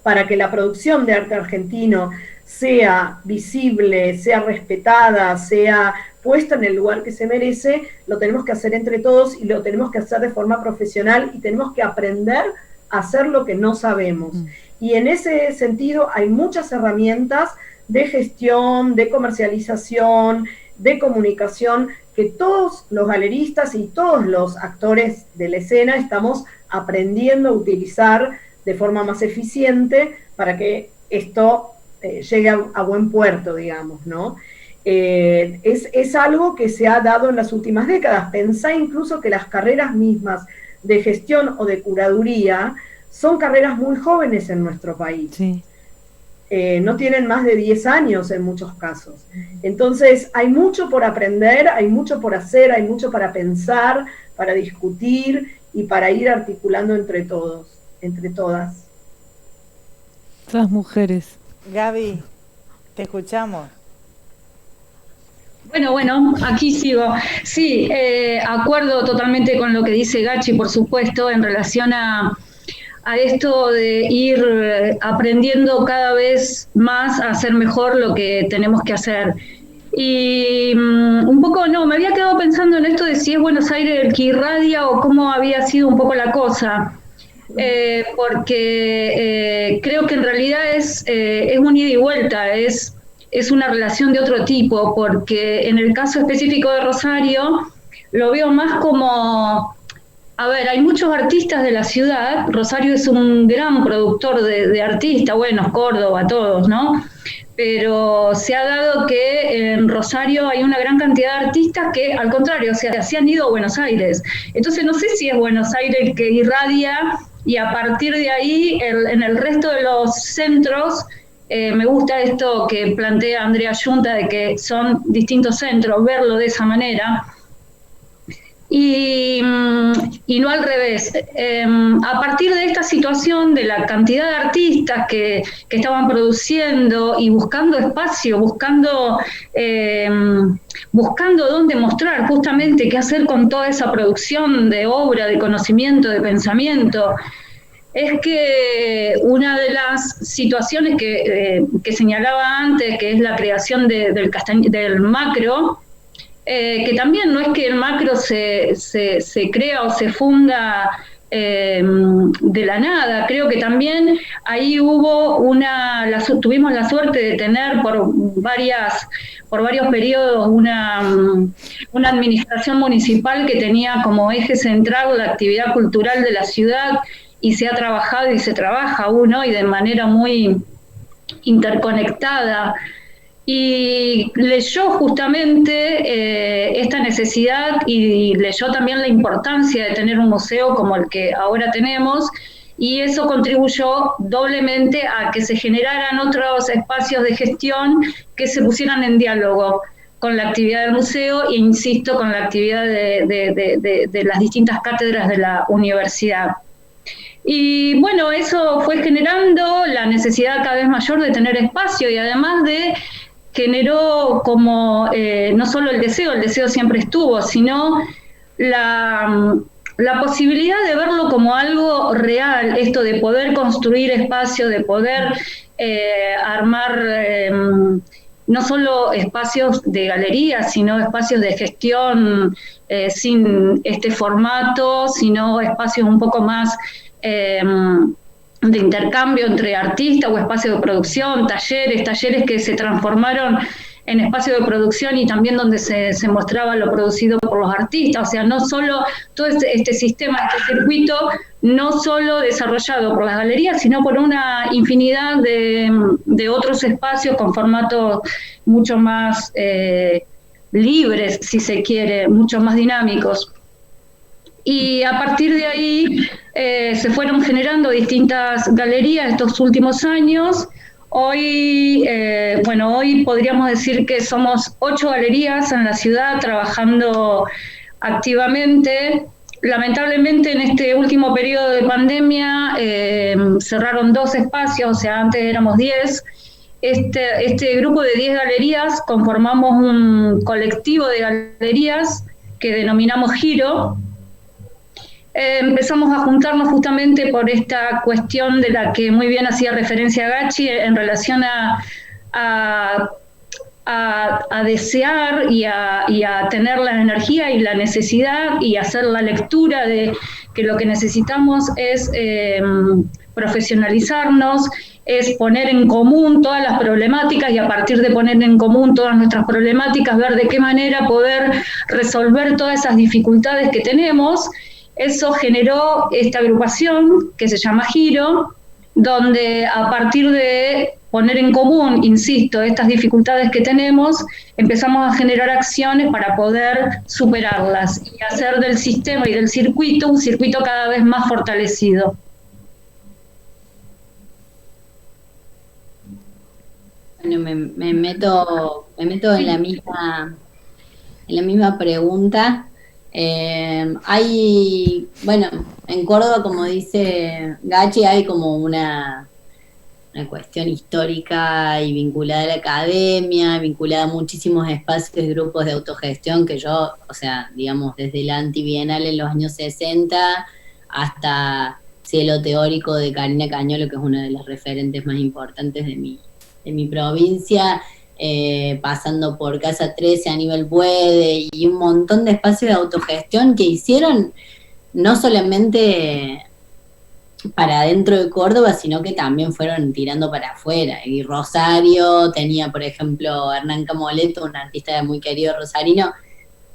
para que la producción de arte argentino sea visible, sea respetada, sea puesta en el lugar que se merece, lo tenemos que hacer entre todos, y lo tenemos que hacer de forma profesional, y tenemos que aprender a hacer lo que no sabemos. Y en ese sentido hay muchas herramientas de gestión, de comercialización, de comunicación, que todos los galeristas y todos los actores de la escena estamos aprendiendo a utilizar de forma más eficiente para que esto llegue a buen puerto, digamos, ¿no? Es algo que se ha dado en las últimas décadas. Pensá incluso que las carreras mismas de gestión o de curaduría son carreras muy jóvenes en nuestro país. Sí. No tienen más de 10 años en muchos casos. Entonces hay mucho por aprender, hay mucho por hacer, hay mucho para pensar, para discutir y para ir articulando entre todos, entre todas. Las mujeres. Gaby, te escuchamos. Bueno, aquí sigo. Sí, acuerdo totalmente con lo que dice Gachi, por supuesto, en relación a esto de ir aprendiendo cada vez más a hacer mejor lo que tenemos que hacer. Y un poco, me había quedado pensando en esto de si es Buenos Aires el que irradia o cómo había sido un poco la cosa. Porque creo que en realidad es un ida y vuelta, es una relación de otro tipo, porque en el caso específico de Rosario lo veo más como... A ver, hay muchos artistas de la ciudad, Rosario es un gran productor de artistas, bueno, Córdoba, todos, ¿no? Pero se ha dado que en Rosario hay una gran cantidad de artistas que, al contrario, se han ido a Buenos Aires. Entonces no sé si es Buenos Aires el que irradia y a partir de ahí, en el resto de los centros, me gusta esto que plantea Andrea Yunta de que son distintos centros, verlo de esa manera. Y no al revés. A partir de esta situación de la cantidad de artistas que estaban produciendo y buscando espacio, buscando dónde mostrar justamente qué hacer con toda esa producción de obra, de conocimiento, de pensamiento, es que una de las situaciones que señalaba antes, que es la creación del macro, que también no es que el macro se crea o se funda de la nada, creo que también ahí tuvimos la suerte de tener por varios periodos una administración municipal que tenía como eje central la actividad cultural de la ciudad y se ha trabajado y se trabaja aún hoy de manera muy interconectada. Y leyó justamente esta necesidad y leyó también la importancia de tener un museo como el que ahora tenemos, y eso contribuyó doblemente a que se generaran otros espacios de gestión que se pusieran en diálogo con la actividad del museo e, insisto, con la actividad de las distintas cátedras de la universidad. Y bueno, eso fue generando la necesidad cada vez mayor de tener espacio y además generó como no solo el deseo siempre estuvo, sino la posibilidad de verlo como algo real, esto de poder construir espacio, de poder armar no solo espacios de galerías, sino espacios de gestión sin este formato, sino espacios un poco más de intercambio entre artistas o espacios de producción, talleres que se transformaron en espacios de producción y también donde se mostraba lo producido por los artistas, o sea, no solo todo este sistema, este circuito, no solo desarrollado por las galerías, sino por una infinidad de otros espacios con formatos mucho más libres, si se quiere, mucho más dinámicos. Y a partir de ahí se fueron generando distintas galerías estos últimos años. Hoy podríamos decir que somos 8 galerías en la ciudad trabajando activamente. Lamentablemente en este último periodo de pandemia cerraron 2 espacios, o sea, antes éramos 10. Este grupo de 10 galerías conformamos un colectivo de galerías que denominamos Giro. Empezamos a juntarnos justamente por esta cuestión de la que muy bien hacía referencia Gachi en relación a desear y a tener la energía y la necesidad y hacer la lectura de que lo que necesitamos es profesionalizarnos, es poner en común todas las problemáticas y a partir de poner en común todas nuestras problemáticas, ver de qué manera poder resolver todas esas dificultades que tenemos. Eso generó esta agrupación que se llama Giro, donde a partir de poner en común, insisto, estas dificultades que tenemos, empezamos a generar acciones para poder superarlas y hacer del sistema y del circuito un circuito cada vez más fortalecido. Bueno, me meto en la misma pregunta. Bueno, en Córdoba, como dice Gachi, hay como una cuestión histórica y vinculada a la academia, vinculada a muchísimos espacios y grupos de autogestión que yo, o sea, digamos, desde la antibienal en los años 60 hasta Cielo Teórico de Karina Cañolo, que es una de las referentes más importantes de mi provincia, pasando por Casa 13, Aníbal Buede y un montón de espacios de autogestión que hicieron no solamente para dentro de Córdoba, sino que también fueron tirando para afuera. Y Rosario tenía, por ejemplo, Hernán Camoleto, un artista muy querido rosarino,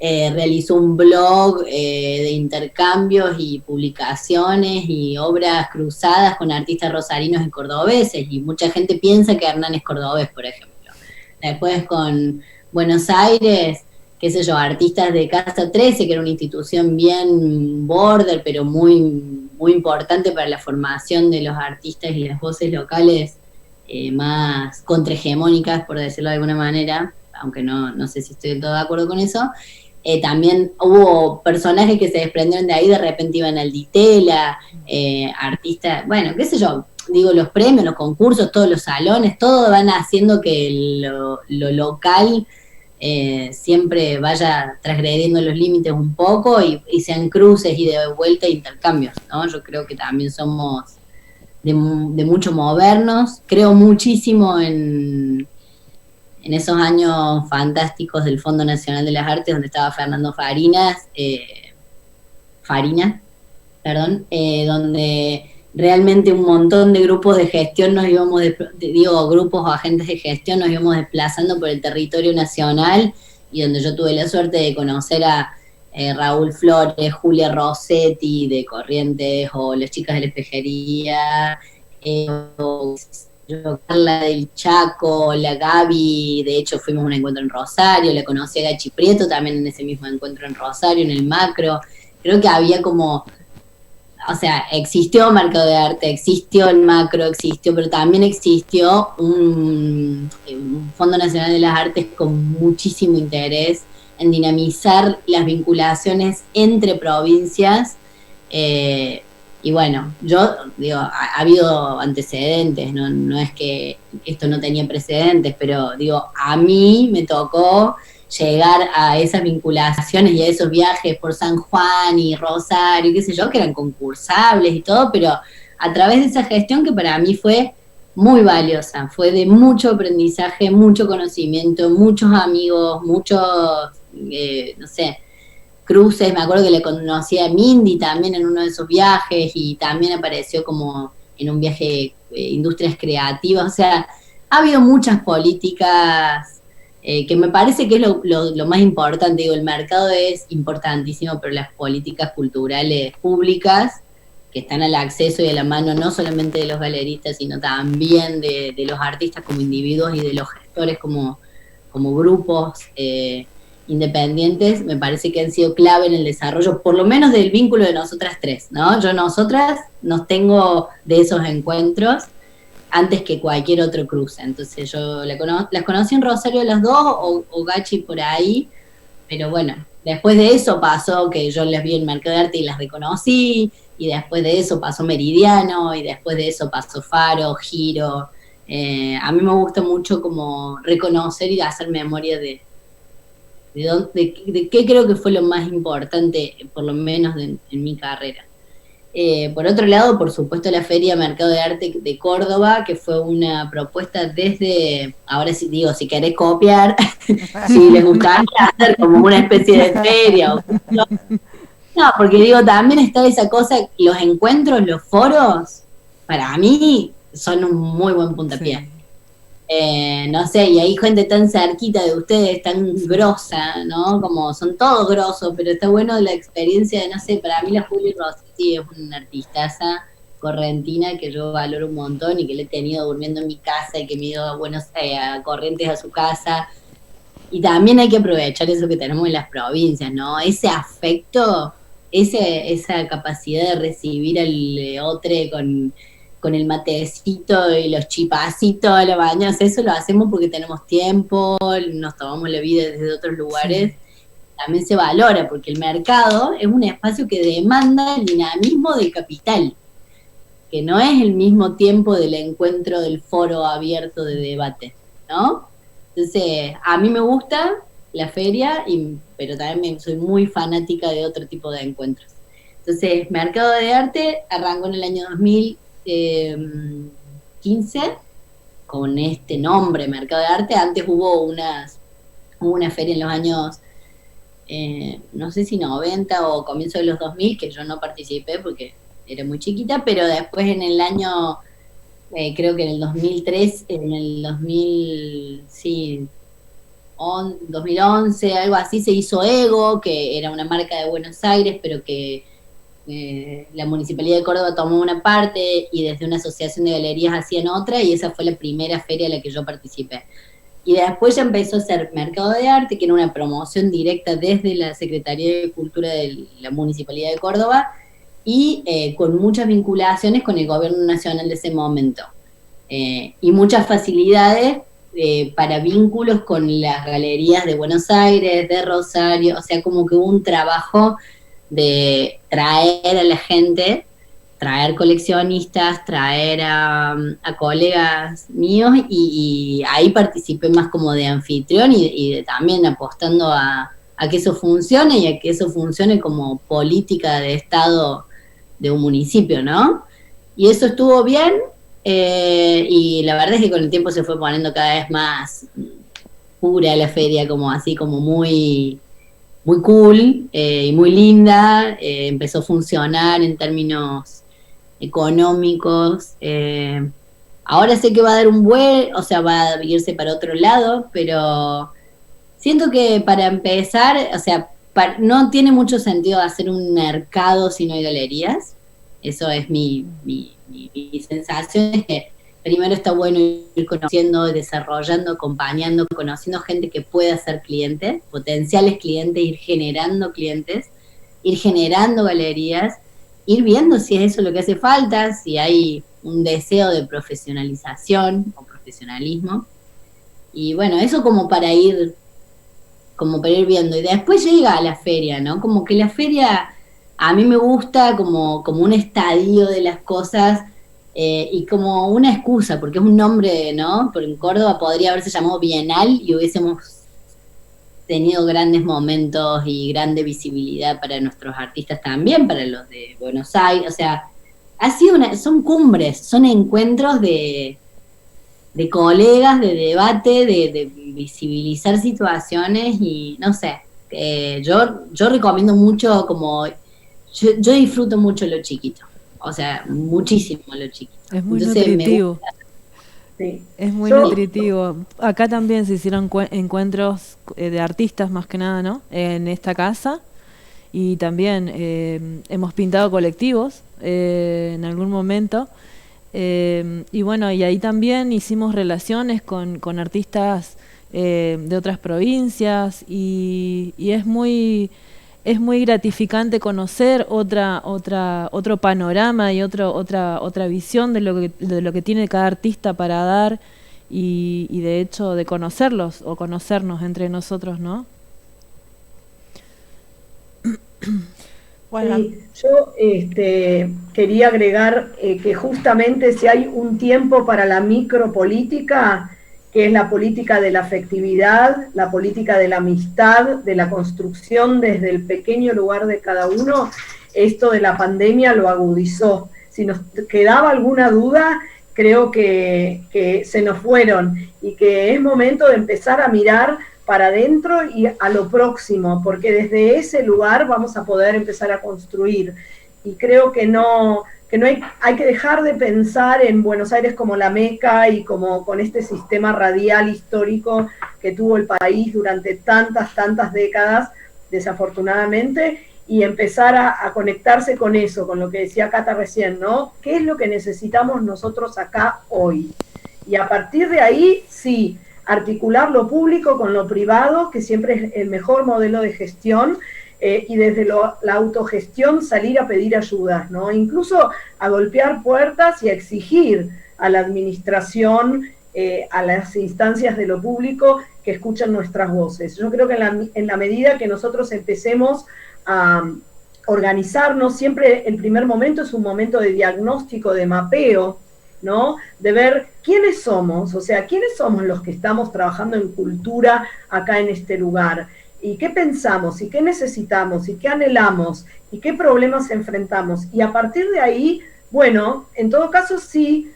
realizó un blog de intercambios y publicaciones y obras cruzadas con artistas rosarinos y cordobeses, y mucha gente piensa que Hernán es cordobés, por ejemplo. Después con Buenos Aires, qué sé yo, artistas de Casa 13, que era una institución bien border, pero muy, muy importante para la formación de los artistas y las voces locales más contrahegemónicas, por decirlo de alguna manera, aunque no sé si estoy del todo de acuerdo con eso. También hubo personajes que se desprendieron de ahí, de repente iban al Ditela, artistas, bueno, qué sé yo, digo, los premios, los concursos, todos los salones, todo van haciendo que lo local siempre vaya transgrediendo los límites un poco y sean cruces y de vuelta intercambios, ¿no? Yo creo que también somos de mucho movernos, creo muchísimo en esos años fantásticos del Fondo Nacional de las Artes, donde estaba Fernando Farina, donde realmente un montón de grupos de gestión nos íbamos, grupos o agentes de gestión nos íbamos desplazando por el territorio nacional, y donde yo tuve la suerte de conocer a Raúl Flores, Julia Rossetti de Corrientes, o las chicas de la espejería, Carla del Chaco, la Gaby, de hecho fuimos a un encuentro en Rosario, la conocí a Gachi Prieto también en ese mismo encuentro en Rosario, en el Macro. Creo que había como, o sea, existió Mercado de Arte, existió el Macro, pero también existió un Fondo Nacional de las Artes con muchísimo interés en dinamizar las vinculaciones entre provincias. Y bueno, yo digo, ha habido antecedentes, no es que esto no tenía precedentes, pero digo, a mí me tocó llegar a esas vinculaciones y a esos viajes por San Juan y Rosario, qué sé yo, que eran concursables y todo, pero a través de esa gestión que para mí fue muy valiosa, fue de mucho aprendizaje, mucho conocimiento, muchos amigos, muchos, no sé, cruces. Me acuerdo que le conocí a Mindy también en uno de esos viajes, y también apareció como en un viaje Industrias Creativas. O sea, ha habido muchas políticas que me parece que es lo más importante. Digo, el mercado es importantísimo, pero las políticas culturales públicas que están al acceso y a la mano no solamente de los galeristas, sino también de los artistas como individuos y de los gestores como grupos independientes, me parece que han sido clave en el desarrollo, por lo menos del vínculo de nosotras tres, ¿no? Yo nosotras nos tengo de esos encuentros antes que cualquier otro cruce. Entonces yo las conocí en Rosario las dos, o Gachi por ahí, pero bueno, después de eso pasó que yo las vi en Mercado de Arte y las reconocí, y después de eso pasó Meridiano, y después de eso pasó Faro, Giro. A mí me gusta mucho como reconocer y hacer memoria de qué creo que fue lo más importante, por lo menos en mi carrera. Por otro lado, por supuesto, la Feria Mercado de Arte de Córdoba, que fue una propuesta desde, ahora sí digo, si querés copiar, si les gustaría hacer como una especie de feria. No, porque digo, también está esa cosa, los encuentros, los foros, para mí son un muy buen puntapié. Sí. No sé, y hay gente tan cerquita de ustedes, tan grosa, ¿no? Como son todos grosos, pero está bueno la experiencia de, no sé, para mí la Juli Rossetti es una artistaza correntina que yo valoro un montón y que le he tenido durmiendo en mi casa y que me he ido a Corrientes a su casa. Y también hay que aprovechar eso que tenemos en las provincias, ¿no? Ese afecto, esa capacidad de recibir al otro con el matecito y los chipacitos a la mañana, eso lo hacemos porque tenemos tiempo, nos tomamos la vida desde otros lugares, sí. También se valora, porque el mercado es un espacio que demanda el dinamismo del capital, que no es el mismo tiempo del encuentro del foro abierto de debate, ¿no? Entonces, a mí me gusta la feria, pero también soy muy fanática de otro tipo de encuentros. Entonces, Mercado de Arte arrancó en el año 2015 con este nombre, Mercado de Arte. Antes hubo una feria en los años, no sé si 90 o comienzo de los 2000, que yo no participé porque era muy chiquita, pero después en el año, creo que en el 2003, en el 2011, algo así, se hizo Ego, que era una marca de Buenos Aires, pero que la Municipalidad de Córdoba tomó una parte y desde una asociación de galerías hacían otra, y esa fue la primera feria a la que yo participé. Y después ya empezó a ser Mercado de Arte, que era una promoción directa desde la Secretaría de Cultura de la Municipalidad de Córdoba, y con muchas vinculaciones con el gobierno nacional de ese momento. Y muchas facilidades para vínculos con las galerías de Buenos Aires, de Rosario, o sea, como que hubo un trabajo de traer a la gente, traer coleccionistas, traer a colegas míos, y ahí participé más como de anfitrión y también apostando a que eso funcione y a que eso funcione como política de Estado de un municipio, ¿no? Y eso estuvo bien, y la verdad es que con el tiempo se fue poniendo cada vez más pura la feria, como así, como muy cool y muy linda. Empezó a funcionar en términos económicos. Ahora sé que va a dar va a irse para otro lado, pero siento que para empezar, o sea, no tiene mucho sentido hacer un mercado si no hay galerías. Eso es mi sensación, es que primero está bueno ir conociendo, desarrollando, acompañando, conociendo gente que pueda ser cliente, potenciales clientes, ir generando clientes, ir generando galerías, ir viendo si es eso lo que hace falta, si hay un deseo de profesionalización o profesionalismo. Y bueno, eso como para ir viendo. Y después llega a la feria, ¿no? Como que la feria a mí me gusta como un estadio de las cosas, y como una excusa, porque es un nombre, ¿no? Porque en Córdoba podría haberse llamado Bienal y hubiésemos tenido grandes momentos y grande visibilidad para nuestros artistas también, para los de Buenos Aires. O sea, son cumbres, son encuentros de colegas, de debate, de visibilizar situaciones, y no sé, yo recomiendo mucho, como yo disfruto mucho lo chiquito, o sea, muchísimo lo chiquito. Es muy nutritivo. Sí. Es muy nutritivo. Acá también se hicieron encuentros de artistas, más que nada, ¿no? En esta casa, y también hemos pintado colectivos en algún momento. Y bueno, y ahí también hicimos relaciones con artistas de otras provincias, y es muy gratificante conocer otro panorama y otra visión de lo que tiene cada artista para dar, y de hecho de conocerlos o conocernos entre nosotros, ¿no? Bueno, sí, yo quería agregar que justamente si hay un tiempo para la micropolítica, que es la política de la afectividad, la política de la amistad, de la construcción desde el pequeño lugar de cada uno, esto de la pandemia lo agudizó. Si nos quedaba alguna duda, creo que se nos fueron, y que es momento de empezar a mirar para adentro y a lo próximo, porque desde ese lugar vamos a poder empezar a construir. Y creo que hay que dejar de pensar en Buenos Aires como la Meca y como con este sistema radial histórico que tuvo el país durante tantas décadas, desafortunadamente, y empezar a conectarse con eso, con lo que decía Cata recién, ¿no? ¿Qué es lo que necesitamos nosotros acá hoy? Y a partir de ahí, sí, articular lo público con lo privado, que siempre es el mejor modelo de gestión, y desde la autogestión salir a pedir ayudas, ¿no? Incluso a golpear puertas y a exigir a la administración, a las instancias de lo público que escuchen nuestras voces. Yo creo que en la medida que nosotros empecemos a organizarnos, siempre el primer momento es un momento de diagnóstico, de mapeo, ¿no? De ver quiénes somos, o sea, quiénes somos los que estamos trabajando en cultura acá en este lugar, y qué pensamos, y qué necesitamos, y qué anhelamos, y qué problemas enfrentamos. Y a partir de ahí, bueno, en todo caso sí,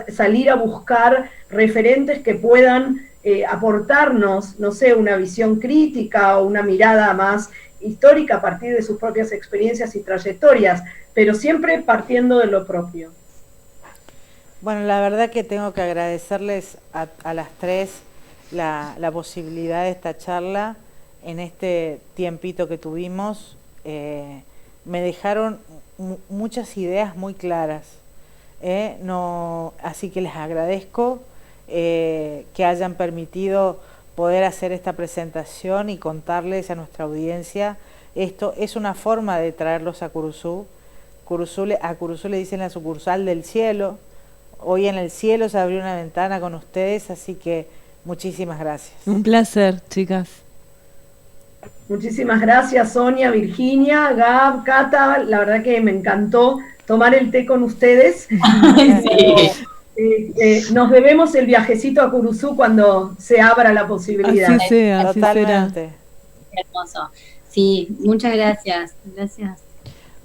salir a buscar referentes que puedan aportarnos, no sé, una visión crítica o una mirada más histórica a partir de sus propias experiencias y trayectorias, pero siempre partiendo de lo propio. Bueno, la verdad que tengo que agradecerles a las tres la posibilidad de esta charla en este tiempito que tuvimos. Me dejaron muchas ideas muy claras. Así que les agradezco que hayan permitido poder hacer esta presentación y contarles a nuestra audiencia. Esto es una forma de traerlos a Curuzú. A Curuzú le dicen la sucursal del cielo. Hoy en el cielo se abrió una ventana con ustedes, así que muchísimas gracias. Un placer, chicas. Muchísimas gracias, Sonia, Virginia, Gab, Cata. La verdad que me encantó tomar el té con ustedes. Sí. Nos debemos el viajecito a Curuzú cuando se abra la posibilidad. Así sea, así Totalmente. será. Qué hermoso. Sí, muchas gracias. Gracias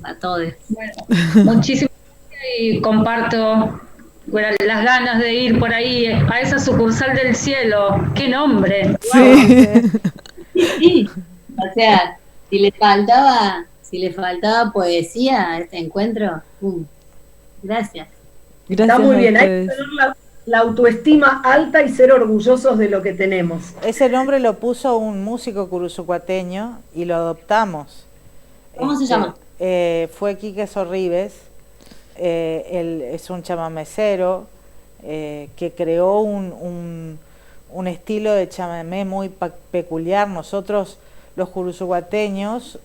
a todos. Bueno, muchísimas gracias y comparto las ganas de ir por ahí a esa sucursal del cielo. ¡Qué nombre! Sí. Sí. O sea, si le faltaba poesía a este encuentro, gracias. Está muy bien, hay que ustedes. tener la autoestima alta y ser orgullosos de lo que tenemos. Ese nombre lo puso un músico curuzucuateño y lo adoptamos. ¿Cómo se llama? Fue Quique Sorribes. Él es un chamamecero que creó un estilo de chamamé muy peculiar. Nosotros, los curuzucuateños,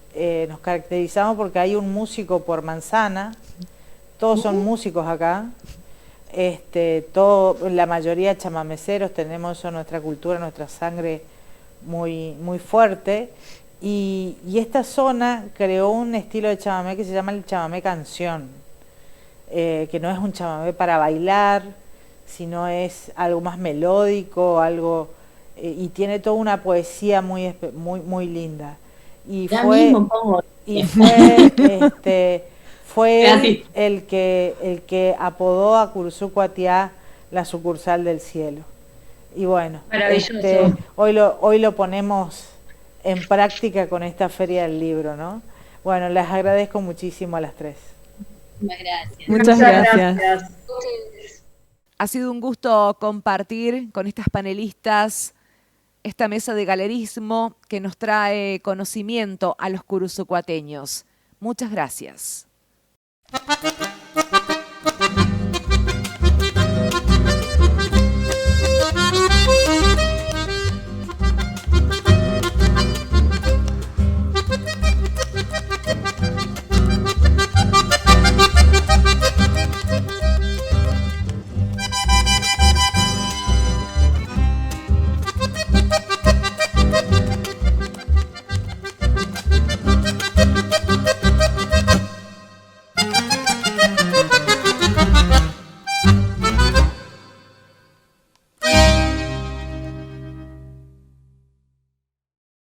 nos caracterizamos porque hay un músico por manzana. Todos son músicos acá. La mayoría chamameceros, tenemos eso en nuestra cultura, nuestra sangre muy, muy fuerte. Y esta zona creó un estilo de chamamé que se llama el chamamé canción, que no es un chamamé para bailar, sino es algo más melódico, algo y tiene toda una poesía muy, muy, muy linda. Y Ya fue, mismo pongo. fue el que apodó a Curuzú Cuatiá la sucursal del cielo. Y bueno, Maravilloso. hoy lo ponemos en práctica con esta feria del libro, ¿no? Bueno, les agradezco muchísimo a las tres. Muchas gracias. Muchas gracias. Ha sido un gusto compartir con estas panelistas esta mesa de galerismo que nos trae conocimiento a los curuzucuateños. Muchas gracias.